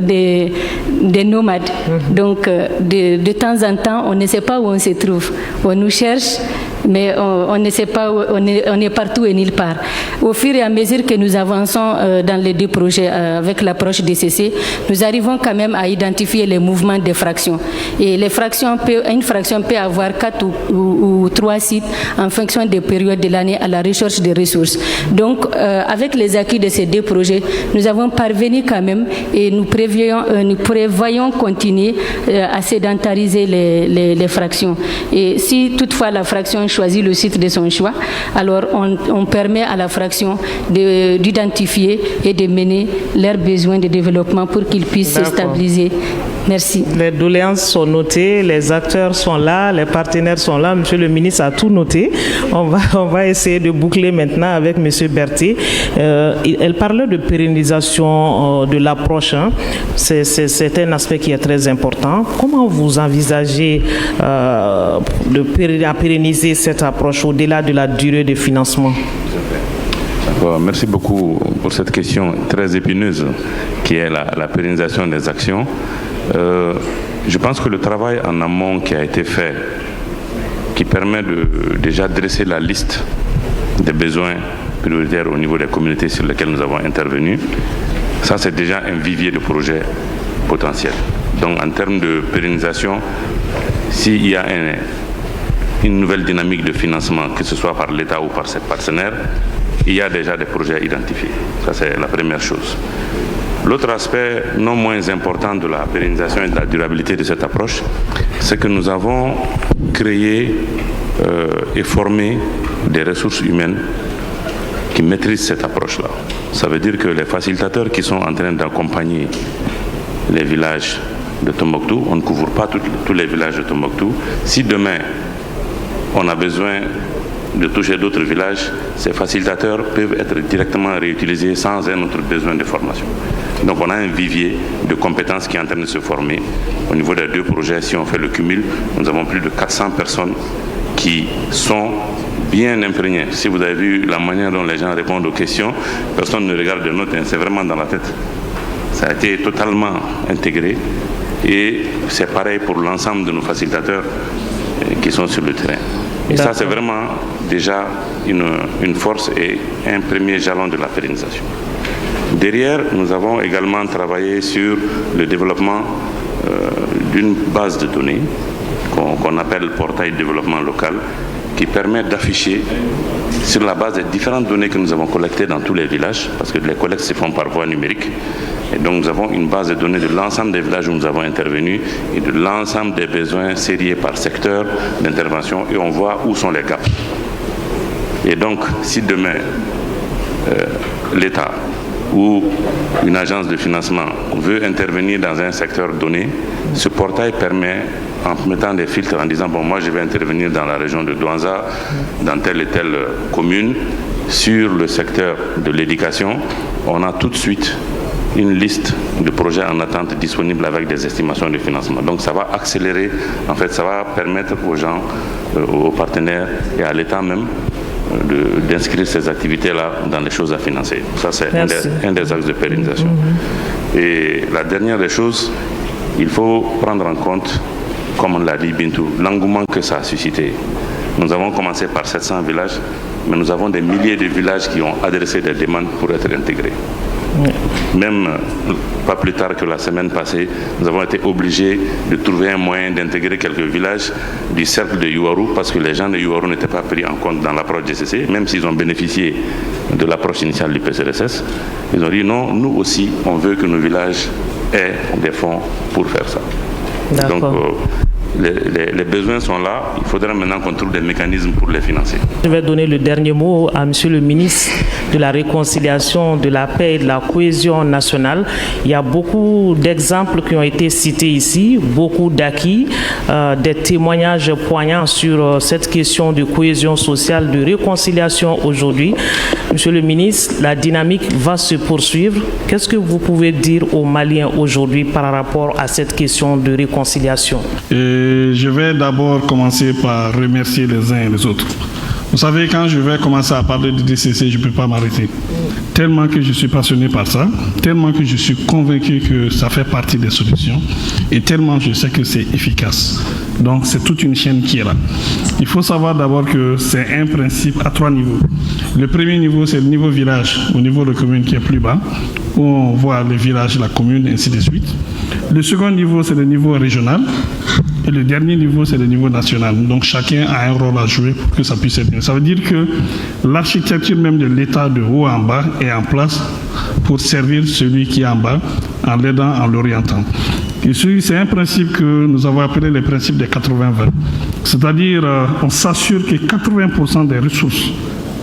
des nomades. Donc de temps en temps, on ne sait pas où on se trouve. On nous cherche, mais on ne sait pas où on est partout et nulle part. Au fur et à mesure que nous avançons dans les 2 projets avec l'approche DCC, nous arrivons quand même à identifier les mouvements des fractions. Et les fractions une fraction peut avoir 4 ou 3 sites en fonction des périodes de l'année à la recherche des ressources. Donc, avec les acquis de ces 2 projets, nous avons parvenu quand même et nous prévoyons continuer à sédentariser les fractions. Et si toutefois la fraction choisit le site de son choix, alors on permet à la fraction d'identifier et de mener leurs besoins de développement pour qu'ils puissent se stabiliser. Merci. Les doléances sont notées, les acteurs sont là, les partenaires sont là. Monsieur le ministre a tout noté. On va essayer de boucler maintenant avec Monsieur Berthier. Elle parlait de pérennisation de l'approche. C'est un aspect qui est très important. Comment vous envisagez de pérenniser cette approche au-delà de la durée de financement? Merci beaucoup pour cette question très épineuse qui est la pérennisation des actions. Je pense que le travail en amont qui a été fait, qui permet de déjà dresser la liste des besoins prioritaires au niveau des communautés sur lesquelles nous avons intervenu, ça c'est déjà un vivier de projets potentiels. Donc en termes de pérennisation, s'il y a une nouvelle dynamique de financement, que ce soit par l'État ou par ses partenaires, il y a déjà des projets identifiés. Ça c'est la première chose. L'autre aspect non moins important de la pérennisation et de la durabilité de cette approche, c'est que nous avons créé et formé des ressources humaines qui maîtrisent cette approche-là. Ça veut dire que les facilitateurs qui sont en train d'accompagner les villages de Tombouctou, on ne couvre pas tous les villages de Tombouctou. Si demain, on a besoin de toucher d'autres villages, ces facilitateurs peuvent être directement réutilisés sans un autre besoin de formation. Donc on a un vivier de compétences qui est en train de se former. Au niveau des 2 projets, si on fait le cumul, nous avons plus de 400 personnes qui sont bien imprégnées. Si vous avez vu la manière dont les gens répondent aux questions, personne ne regarde de notes, c'est vraiment dans la tête. Ça a été totalement intégré et c'est pareil pour l'ensemble de nos facilitateurs qui sont sur le terrain. Et ça, c'est vraiment déjà une force et un premier jalon de la pérennisation. Derrière, nous avons également travaillé sur le développement d'une base de données qu'on appelle portail de développement local, qui permet d'afficher sur la base des différentes données que nous avons collectées dans tous les villages, parce que les collectes se font par voie numérique. Et donc nous avons une base de données de l'ensemble des villages où nous avons intervenu et de l'ensemble des besoins sériés par secteur d'intervention, et on voit où sont les gaps. Et donc si demain l'État ou une agence de financement veut intervenir dans un secteur donné, ce portail permet, en mettant des filtres en disant bon, moi je vais intervenir dans la région de Douanza, dans telle et telle commune, sur le secteur de l'éducation, on a tout de suite une liste de projets en attente disponibles avec des estimations de financement. Donc ça va accélérer, en fait ça va permettre aux gens, aux partenaires et à l'État même d'inscrire ces activités-là dans les choses à financer. Ça c'est un des axes de pérennisation. Et la dernière des choses, il faut prendre en compte, comme on l'a dit Bintou, l'engouement que ça a suscité. Nous avons commencé par 700 villages, mais nous avons des milliers de villages qui ont adressé des demandes pour être intégrés. Même pas plus tard que la semaine passée, nous avons été obligés de trouver un moyen d'intégrer quelques villages du cercle de Yuaru, parce que les gens de Yuaru n'étaient pas pris en compte dans l'approche GCC, même s'ils ont bénéficié de l'approche initiale du PCRSS. Ils ont dit non, nous aussi, on veut que nos villages aient des fonds pour faire ça. Donc, les besoins sont là, il faudra maintenant qu'on trouve des mécanismes pour les financer. Je vais donner le dernier mot à Monsieur le ministre de la Réconciliation, de la Paix et de la Cohésion nationale. Il y a beaucoup d'exemples qui ont été cités ici, beaucoup d'acquis, des témoignages poignants sur cette question de cohésion sociale, de réconciliation aujourd'hui. Monsieur le ministre, la dynamique va se poursuivre. Qu'est-ce que vous pouvez dire aux Maliens aujourd'hui par rapport à cette question de réconciliation? Je vais d'abord commencer par remercier les uns et les autres. Vous savez, quand je vais commencer à parler de DCC, je ne peux pas m'arrêter. Tellement que je suis passionné par ça, tellement que je suis convaincu que ça fait partie des solutions, et tellement je sais que c'est efficace. Donc c'est toute une chaîne qui est là. Il faut savoir d'abord que c'est un principe à 3 niveaux. Le premier niveau, c'est le niveau village, au niveau de commune qui est plus bas, où on voit les villages, la commune, ainsi de suite. Le second niveau, c'est le niveau régional. Et le dernier niveau, c'est le niveau national. Donc chacun a un rôle à jouer pour que ça puisse être bien. Ça veut dire que l'architecture même de l'État de haut en bas est en place pour servir celui qui est en bas, en l'aidant, en l'orientant. Et c'est un principe que nous avons appelé le principe des 80-20. C'est-à-dire, on s'assure que 80% des ressources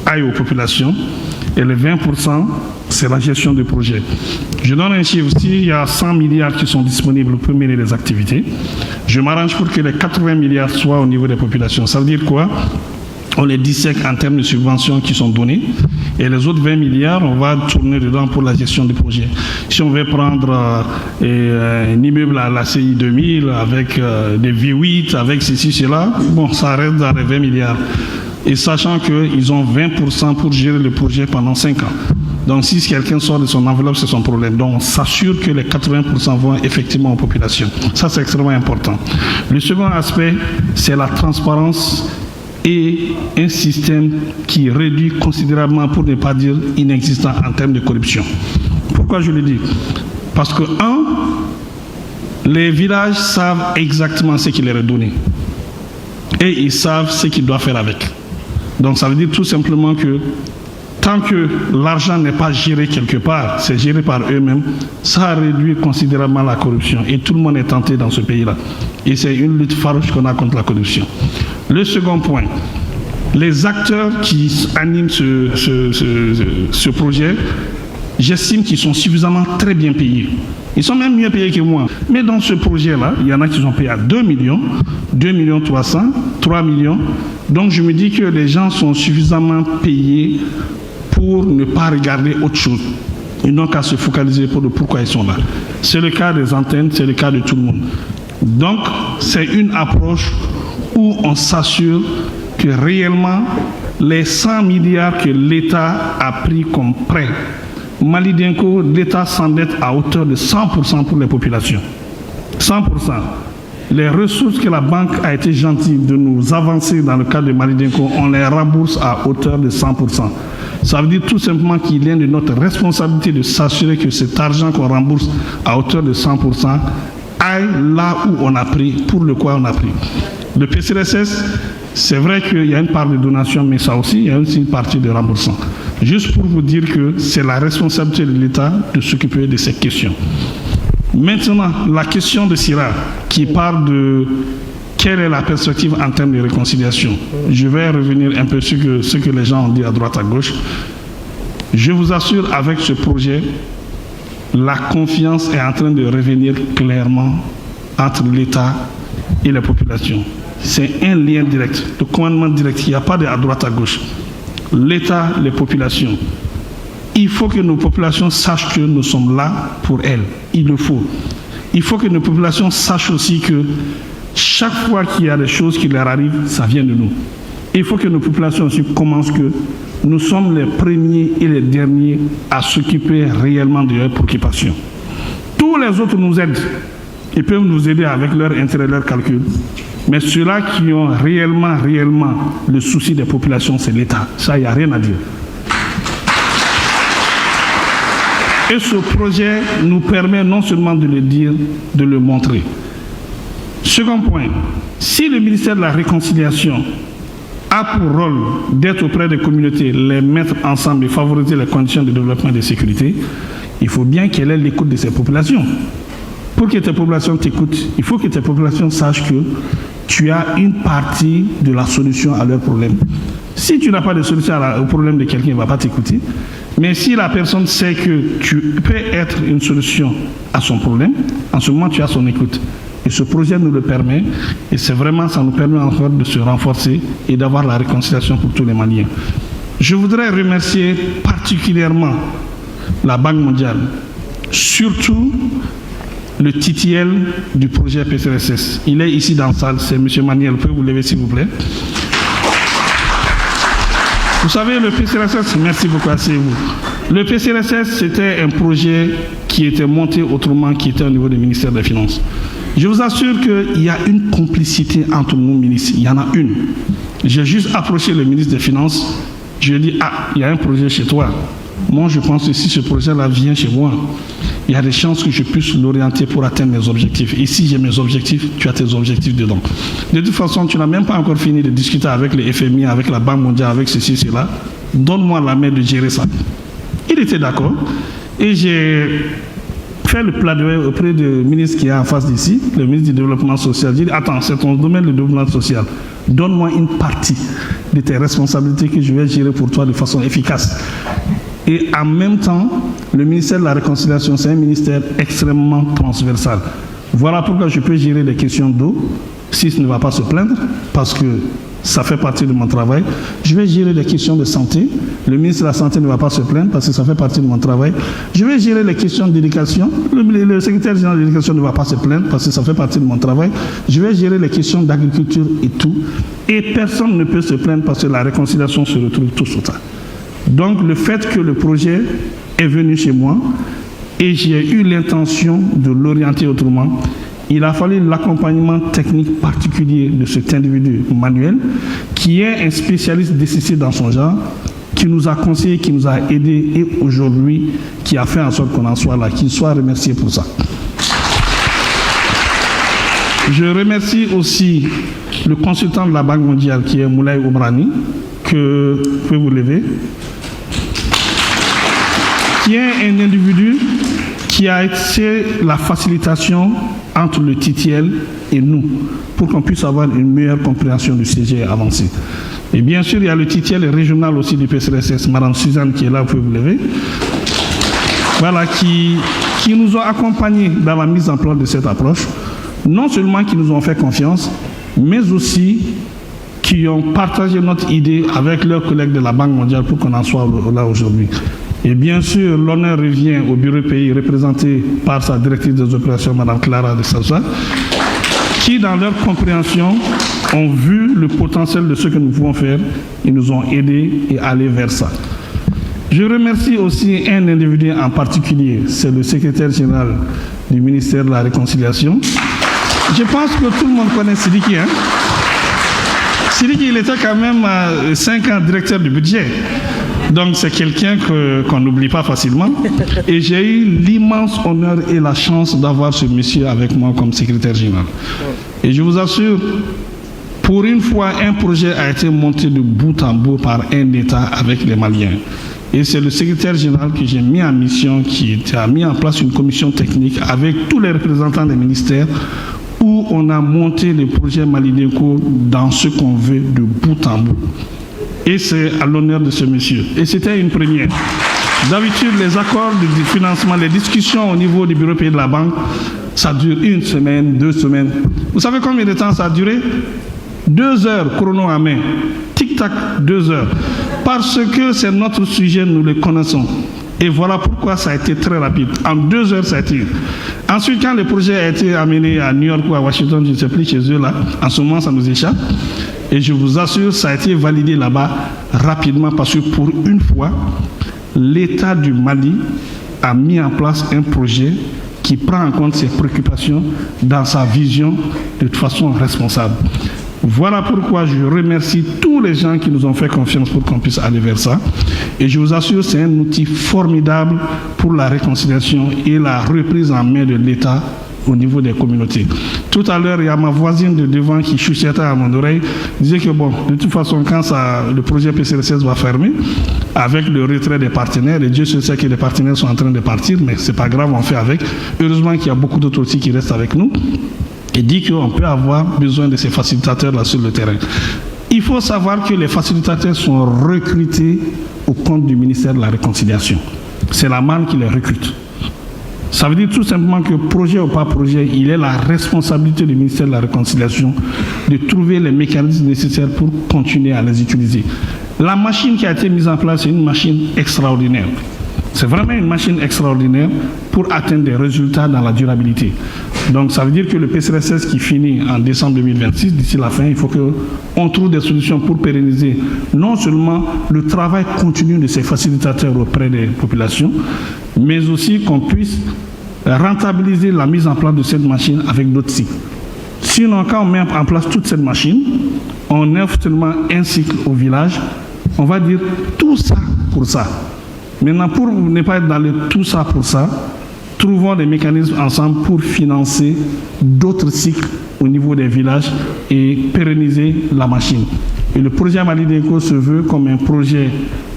aillent aux populations et les 20%, c'est la gestion du projet. Je donne un chiffre. S'il y a 100 milliards qui sont disponibles pour mener les activités, je m'arrange pour que les 80 milliards soient au niveau des populations. Ça veut dire quoi? On les dissèque en termes de subventions qui sont données, et les autres 20 milliards, on va tourner dedans pour la gestion du projet. Si on veut prendre un immeuble à la CI 2000 avec des V8, avec ceci, cela, bon, ça reste dans les 20 milliards. Et sachant qu'ils ont 20% pour gérer le projet pendant 5 ans. Donc si quelqu'un sort de son enveloppe, c'est son problème. Donc on s'assure que les 80% vont effectivement aux populations. Ça, c'est extrêmement important. Le second aspect, c'est la transparence et un système qui réduit considérablement, pour ne pas dire inexistant, en termes de corruption. Pourquoi je le dis? Parce que, les villages savent exactement ce qui leur est donné. Et ils savent ce qu'ils doivent faire avec. Donc ça veut dire tout simplement que tant que l'argent n'est pas géré quelque part, c'est géré par eux-mêmes, ça réduit considérablement la corruption. Et tout le monde est tenté dans ce pays-là. Et c'est une lutte farouche qu'on a contre la corruption. Le second point, les acteurs qui animent ce projet, j'estime qu'ils sont suffisamment très bien payés. Ils sont même mieux payés que moi. Mais dans ce projet-là, il y en a qui sont payés à 2 millions, 2 millions 300, 3 millions. Donc je me dis que les gens sont suffisamment payés pour ne pas regarder autre chose. Ils n'ont qu'à se focaliser pour le pourquoi ils sont là. C'est le cas des antennes, c'est le cas de tout le monde. Donc c'est une approche où on s'assure que réellement les 100 milliards que l'État a pris comme prêt, Malidenko, l'État s'endette à hauteur de 100% pour les populations. 100%. Les ressources que la banque a été gentille de nous avancer dans le cadre de Malidenko, on les rembourse à hauteur de 100%. Ça veut dire tout simplement qu'il est de notre responsabilité de s'assurer que cet argent qu'on rembourse à hauteur de 100% aille là où on a pris, pour le quoi on a pris. Le PCRSS, c'est vrai qu'il y a une part de donation, mais ça aussi, il y a aussi une partie de remboursement. Juste pour vous dire que c'est la responsabilité de l'État de s'occuper de ces questions. Maintenant, la question de Sira, qui parle de quelle est la perspective en termes de réconciliation. Je vais revenir un peu sur ce que les gens ont dit à droite, à gauche. Je vous assure, avec ce projet, la confiance est en train de revenir clairement entre l'État et la population. C'est un lien direct, le commandement direct. Il n'y a pas de à droite, à gauche. L'État, les populations. Il faut que nos populations sachent que nous sommes là pour elles. Il le faut. Il faut que nos populations sachent aussi que chaque fois qu'il y a des choses qui leur arrivent, ça vient de nous. Il faut que nos populations aussi commencent que nous sommes les premiers et les derniers à s'occuper réellement de leurs préoccupations. Tous les autres nous aident. Ils peuvent nous aider avec leur intérêt, leur calcul. Mais ceux-là qui ont réellement le souci des populations, c'est l'État. Ça, il n'y a rien à dire. Et ce projet nous permet non seulement de le dire, de le montrer. Second point, si le ministère de la Réconciliation a pour rôle d'être auprès des communautés, les mettre ensemble et favoriser les conditions de développement et de sécurité, il faut bien qu'elle ait l'écoute de ces populations. Pour que tes populations t'écoutent, il faut que tes populations sachent que tu as une partie de la solution à leurs problèmes. Si tu n'as pas de solution au problème de quelqu'un, il ne va pas t'écouter. Mais si la personne sait que tu peux être une solution à son problème, en ce moment, tu as son écoute. Et ce projet nous le permet, et c'est vraiment, ça nous permet encore de se renforcer et d'avoir la réconciliation pour tous les Maliens. Je voudrais remercier particulièrement la Banque mondiale, surtout le TTL du projet PCRSS. Il est ici dans la salle, c'est M. Maniel. Pouvez vous lever s'il vous plaît? Vous savez, le PCRSS, merci beaucoup, asseyez-vous. Le PCRSS, c'était un projet qui était monté autrement, qui était au niveau du ministère des Finances. Je vous assure qu'il y a une complicité entre nous, ministres. Il y en a une. J'ai juste approché le ministre des Finances. Je lui ai dit, il y a un projet chez toi. Moi, je pense que si ce projet-là vient chez moi, il y a des chances que je puisse l'orienter pour atteindre mes objectifs. Et si j'ai mes objectifs, tu as tes objectifs dedans. De toute façon, tu n'as même pas encore fini de discuter avec le FMI, avec la Banque mondiale, avec ceci, cela. Donne-moi la main de gérer ça. Il était d'accord. Et j'ai fait le plaidoyer auprès du ministre qui est en face d'ici, le ministre du Développement social. J'ai dit, attends, c'est ton domaine, le développement social. Donne-moi une partie de tes responsabilités que je vais gérer pour toi de façon efficace. Et en même temps, le ministère de la Réconciliation, c'est un ministère extrêmement transversal. Voilà pourquoi je peux gérer les questions d'eau, s'il ne va pas se plaindre, parce que ça fait partie de mon travail. Je vais gérer les questions de santé. Le ministre de la Santé ne va pas se plaindre, parce que ça fait partie de mon travail. Je vais gérer les questions d'éducation. Le secrétaire général de l'éducation ne va pas se plaindre, parce que ça fait partie de mon travail. Je vais gérer les questions d'agriculture et tout. Et personne ne peut se plaindre, parce que la réconciliation se retrouve tous au tas. Donc le fait que le projet est venu chez moi et j'ai eu l'intention de l'orienter autrement, il a fallu l'accompagnement technique particulier de cet individu, Manuel, qui est un spécialiste DCC dans son genre, qui nous a conseillé, qui nous a aidés et aujourd'hui qui a fait en sorte qu'on en soit là, qu'il soit remercié pour ça. Je remercie aussi le consultant de la Banque mondiale qui est Moulay Oubrani, que vous pouvez vous lever, qui est un individu qui a été la facilitation entre le TTL et nous, pour qu'on puisse avoir une meilleure compréhension du CG avancé. Et bien sûr, il y a le TTL régional aussi du PCRSS, Madame Suzanne qui est là, vous pouvez vous lever, voilà, qui nous ont accompagnés dans la mise en place de cette approche, non seulement qui nous ont fait confiance, mais aussi qui ont partagé notre idée avec leurs collègues de la Banque mondiale pour qu'on en soit là aujourd'hui. Et bien sûr, l'honneur revient au bureau pays représenté par sa directrice des opérations, Mme Clara de Salsa, qui, dans leur compréhension, ont vu le potentiel de ce que nous pouvons faire et nous ont aidés et allés vers ça. Je remercie aussi un individu en particulier, c'est le secrétaire général du ministère de la Réconciliation. Je pense que tout le monde connaît Sidiki. Hein? Sidiki, il était quand même 5 ans directeur du budget. Donc c'est quelqu'un qu'on n'oublie pas facilement. Et j'ai eu l'immense honneur et la chance d'avoir ce monsieur avec moi comme secrétaire général. Et je vous assure, pour une fois, un projet a été monté de bout en bout par un État avec les Maliens. Et c'est le secrétaire général que j'ai mis en mission qui a mis en place une commission technique avec tous les représentants des ministères où on a monté le projet Malidenco dans ce qu'on veut de bout en bout. Et c'est à l'honneur de ce monsieur. Et c'était une première. D'habitude, les accords de financement, les discussions au niveau du bureau pays de la banque, ça dure 1 semaine, 2 semaines. Vous savez combien de temps ça a duré? 2 heures, chrono à main. Tic-tac, 2 heures. Parce que c'est notre sujet, nous le connaissons. Et voilà pourquoi ça a été très rapide. En 2 heures, ça a été. Ensuite, quand le projet a été amené à New York ou à Washington, je ne sais plus, chez eux là, en ce moment, ça nous échappe. Et je vous assure, ça a été validé là-bas rapidement parce que pour une fois, l'État du Mali a mis en place un projet qui prend en compte ses préoccupations dans sa vision de façon responsable. Voilà pourquoi je remercie tous les gens qui nous ont fait confiance pour qu'on puisse aller vers ça. Et je vous assure, c'est un outil formidable pour la réconciliation et la reprise en main de l'État au niveau des communautés. Tout à l'heure, il y a ma voisine de devant qui chuchotait à mon oreille, disait que bon, de toute façon, quand le projet PCRSS va fermer, avec le retrait des partenaires, et Dieu sait que les partenaires sont en train de partir, mais c'est pas grave, on fait avec. Heureusement qu'il y a beaucoup d'autres aussi qui restent avec nous, et dit qu'on peut avoir besoin de ces facilitateurs-là sur le terrain. Il faut savoir que les facilitateurs sont recrutés au compte du ministère de la Réconciliation. C'est la MAN qui les recrute. Ça veut dire tout simplement que projet ou pas projet, il est la responsabilité du ministère de la Réconciliation de trouver les mécanismes nécessaires pour continuer à les utiliser. La machine qui a été mise en place, c'est une machine extraordinaire. C'est vraiment une machine extraordinaire pour atteindre des résultats dans la durabilité. Donc ça veut dire que le PCRSS qui finit en décembre 2026, d'ici la fin, il faut qu'on trouve des solutions pour pérenniser non seulement le travail continu de ces facilitateurs auprès des populations, mais aussi qu'on puisse rentabiliser la mise en place de cette machine avec d'autres cycles. Sinon, quand on met en place toute cette machine, on offre seulement un cycle au village, on va dire tout ça pour ça. Maintenant, pour ne pas être dans le tout ça pour ça, trouvons des mécanismes ensemble pour financer d'autres cycles au niveau des villages et pérenniser la machine. Et le projet Malidenco se veut comme un projet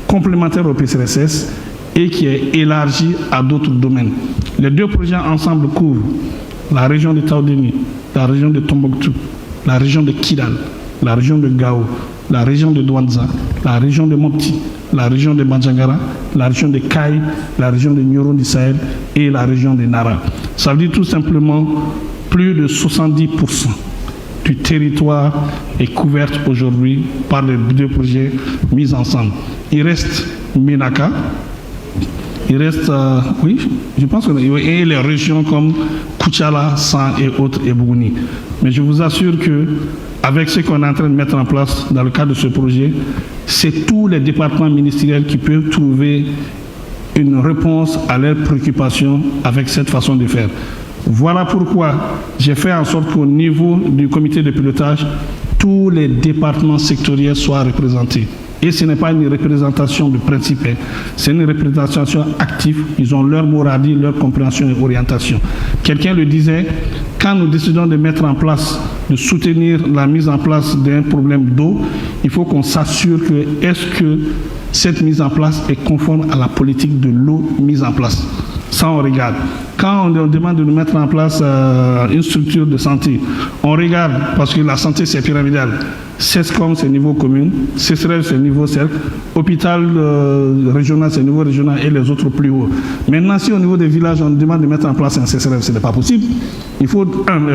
complémentaire au PCRSS et qui est élargi à d'autres domaines. Les 2 projets ensemble couvrent la région de Taodéni, la région de Tombouctou, la région de Kidal, la région de Gao, la région de Douanza, la région de Mopti, la région de Banjangara, la région de Kaï, la région de Nyoro du Sahel et la région de Nara. Ça veut dire tout simplement plus de 70% du territoire est couvert aujourd'hui par les 2 projets mis ensemble. Il reste Ménaka, Il reste, oui, je pense que et les régions comme Koutiala, San et autres, et Bougouni. Mais je vous assure que avec ce qu'on est en train de mettre en place dans le cadre de ce projet, c'est tous les départements ministériels qui peuvent trouver une réponse à leurs préoccupations avec cette façon de faire. Voilà pourquoi j'ai fait en sorte qu'au niveau du comité de pilotage, tous les départements sectoriels soient représentés. Et ce n'est pas une représentation de principe, c'est une représentation active. Ils ont leur mot à dire, leur compréhension et orientation. Quelqu'un le disait, quand nous décidons de mettre en place, de soutenir la mise en place d'un problème d'eau, il faut qu'on s'assure que est-ce que cette mise en place est conforme à la politique de l'eau mise en place. Ça, on regarde. Quand on demande de nous mettre en place une structure de santé, on regarde, parce que la santé, c'est pyramidal. CESCOM, c'est niveau commune, CESREL, c'est niveau cercle, hôpital régional, c'est niveau régional et les autres plus haut. Maintenant, si au niveau des villages, on demande de mettre en place un CESREL, ce n'est pas possible. Il faut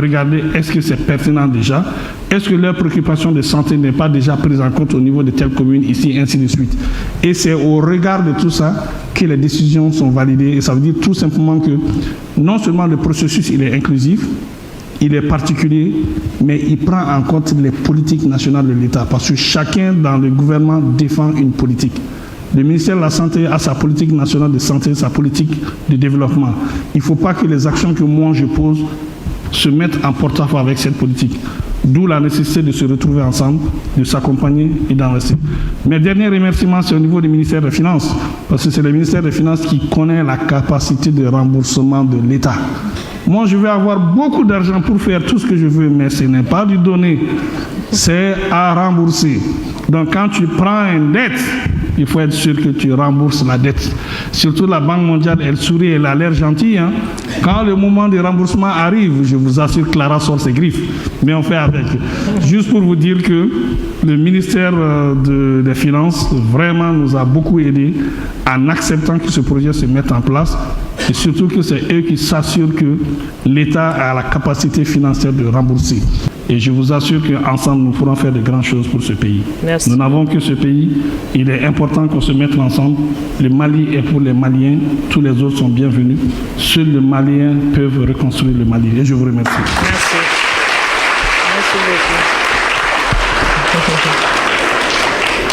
regarder, est-ce que c'est pertinent déjà? Est-ce que leur préoccupation de santé n'est pas déjà prise en compte au niveau de telle commune, ici, ainsi de suite? Et c'est au regard de tout ça que les décisions sont validées. Et ça veut dire tout simplement que non seulement le processus il est inclusif, il est particulier, mais il prend en compte les politiques nationales de l'État, parce que chacun dans le gouvernement défend une politique. Le ministère de la Santé a sa politique nationale de santé, sa politique de développement. Il ne faut pas que les actions que moi je pose se mettent en porte-à-faux avec cette politique. D'où la nécessité de se retrouver ensemble, de s'accompagner et d'investir. Mes derniers remerciements, c'est au niveau du ministère des Finances, parce que c'est le ministère des Finances qui connaît la capacité de remboursement de l'État. Moi, je vais avoir beaucoup d'argent pour faire tout ce que je veux, mais ce n'est pas du donner, c'est à rembourser. Donc, quand tu prends une dette, il faut être sûr que tu rembourses la dette. Surtout la Banque mondiale, elle sourit, elle a l'air gentille. Hein? Quand le moment de remboursement arrive, je vous assure, Clara sort ses griffes. Mais on fait avec. Juste pour vous dire que le ministère des Finances vraiment nous a beaucoup aidé en acceptant que ce projet se mette en place. Et surtout que c'est eux qui s'assurent que l'État a la capacité financière de rembourser. Et je vous assure qu'ensemble, nous pourrons faire de grandes choses pour ce pays. Merci. Nous n'avons que ce pays. Il est important qu'on se mette ensemble. Le Mali est pour les Maliens. Tous les autres sont bienvenus. Seuls les Maliens peuvent reconstruire le Mali. Et je vous remercie. Merci. Merci beaucoup.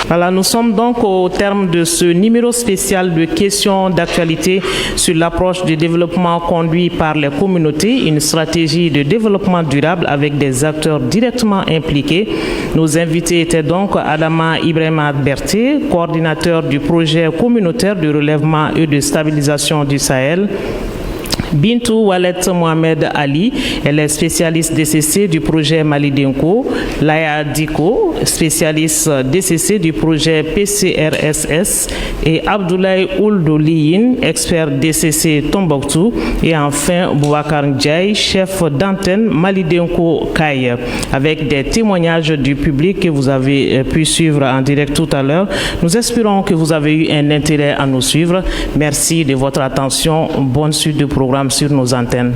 Voilà, nous sommes donc au terme de ce numéro spécial de questions d'actualité sur l'approche du développement conduit par les communautés, une stratégie de développement durable avec des acteurs directement impliqués. Nos invités étaient donc Adama Ibrahima Berté, coordinateur du projet communautaire de relèvement et de stabilisation du Sahel. Bintou Walet Mohamed Ali, elle est spécialiste DCC du projet Mali Denko. Laya Diko, spécialiste DCC du projet PCRSS. Et Abdoulaye Ouldoliyin, expert DCC Tombouctou. Et enfin, Boubacar Ndiaye, chef d'antenne Mali Denko Kaye. Avec des témoignages du public que vous avez pu suivre en direct tout à l'heure. Nous espérons que vous avez eu un intérêt à nous suivre. Merci de votre attention. Bonne suite de programme sur nos antennes.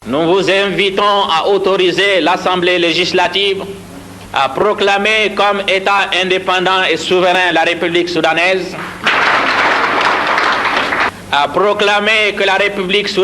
Nous vous invitons à autoriser l'Assemblée législative à proclamer comme État indépendant et souverain la République soudanaise, à proclamer que la République soudanaise